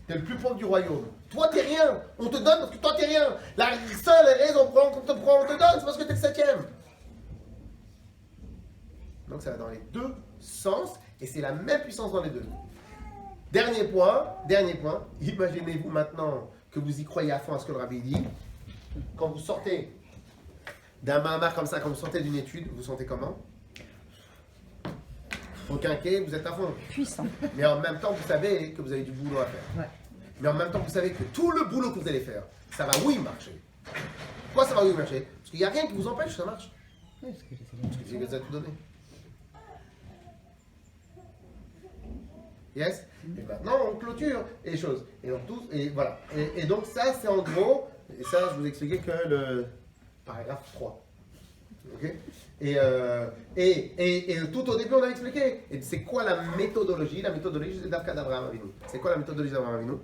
Tu es le plus pauvre du royaume. Toi, tu n'es rien. On te donne parce que toi, tu n'es rien. La seule raison pour laquelle on te donne, c'est parce que tu es le 7e. Donc ça va dans les deux sens et c'est la même puissance dans les deux. Dernier point. Imaginez-vous maintenant que vous y croyez à fond à ce que le rabbi dit. Quand vous sortez d'un mahamar comme ça, quand vous sortez d'une étude, vous sentez comment? Au quinquet, vous êtes à fond. Puissant. Mais en même temps, vous savez que vous avez du boulot à faire. Ouais. Mais en même temps, vous savez que tout le boulot que vous allez faire, ça va oui marcher. Pourquoi ça va oui marcher? Parce qu'il n'y a rien qui vous empêche que ça marche. Parce que Dieu vous a tout donné. Yes? Et maintenant, on clôture les choses. Et donc, et voilà. Et donc, ça, c'est en gros, et ça, je vous expliquais que le paragraphe 3. Ok? Et tout au début, on a expliqué. Et c'est quoi la méthodologie? La méthodologie, c'est d'Avka d'Abraham Avinu. C'est quoi la méthodologie d'Abraham Avinu?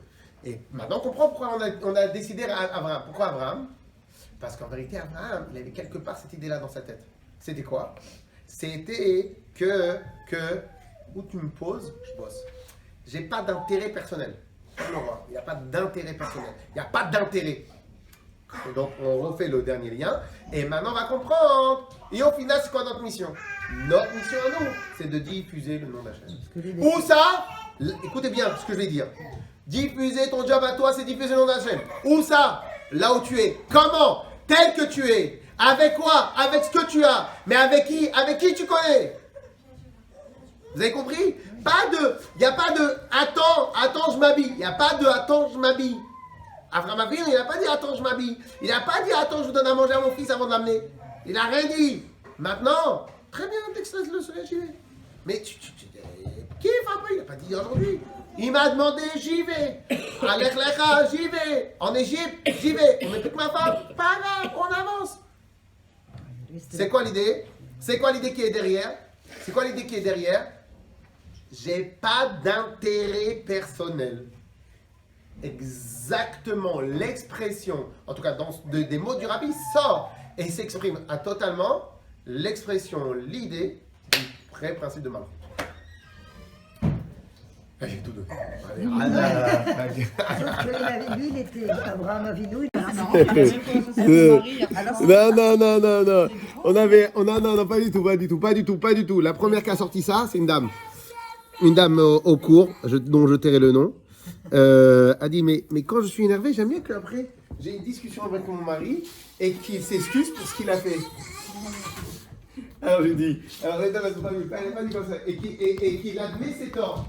Et maintenant, on comprend pourquoi on a décidé Abraham. Pourquoi Abraham? Parce qu'en vérité, Abraham, il avait quelque part cette idée-là dans sa tête. C'était quoi? C'était que où tu me poses, je bosse. J'ai pas d'intérêt personnel. Il n'y a pas d'intérêt personnel. Il n'y a pas d'intérêt. Donc, on refait le dernier lien. Et maintenant, on va comprendre. Et au final, c'est quoi notre mission? Notre mission à nous, c'est de diffuser le nom d'Hachem. Où ça? Écoutez bien ce que je vais dire. Diffuser ton job à toi, c'est diffuser le nom d'Hachem. Où ça? Là où tu es. Comment? Tel que tu es. Avec quoi? Avec ce que tu as. Mais avec qui? Avec qui tu connais? Vous avez compris? Il n'y a pas de attends, je m'habille. Il n'y a pas de attends, je m'habille. Abraham Avinu, il n'a pas dit attends, je m'habille. Il n'a pas dit attends, je vous donne à manger à mon fils avant de l'amener. Il n'a rien dit. Maintenant, très bien, t'extase le soleil, j'y vais. Mais qui va pas? Il n'a pas dit aujourd'hui. Il m'a demandé, j'y vais. Alech Lecha, j'y vais. En Égypte, j'y vais. On met plus que ma femme. Pas grave, on avance. C'est quoi l'idée? C'est quoi l'idée qui est derrière? C'est quoi l'idée qui est derrière? J'ai pas d'intérêt personnel. Exactement, l'expression, en tout cas des mots du rabbi, sort et s'exprime à totalement l'expression, l'idée du vrai principe de Malchut. J'ai tout donné. Sauf que lui, il était Abraham Avinu. Non. Non, pas du tout. La première qui a sorti ça, c'est une dame. Une dame au cours, dont je tairai le nom, a dit mais quand je suis énervé, j'aime bien qu'après j'ai une discussion avec mon mari et qu'il s'excuse pour ce qu'il a fait. Alors j'ai dit, elle n'a pas dit comme ça, et qu'il admet ses torts.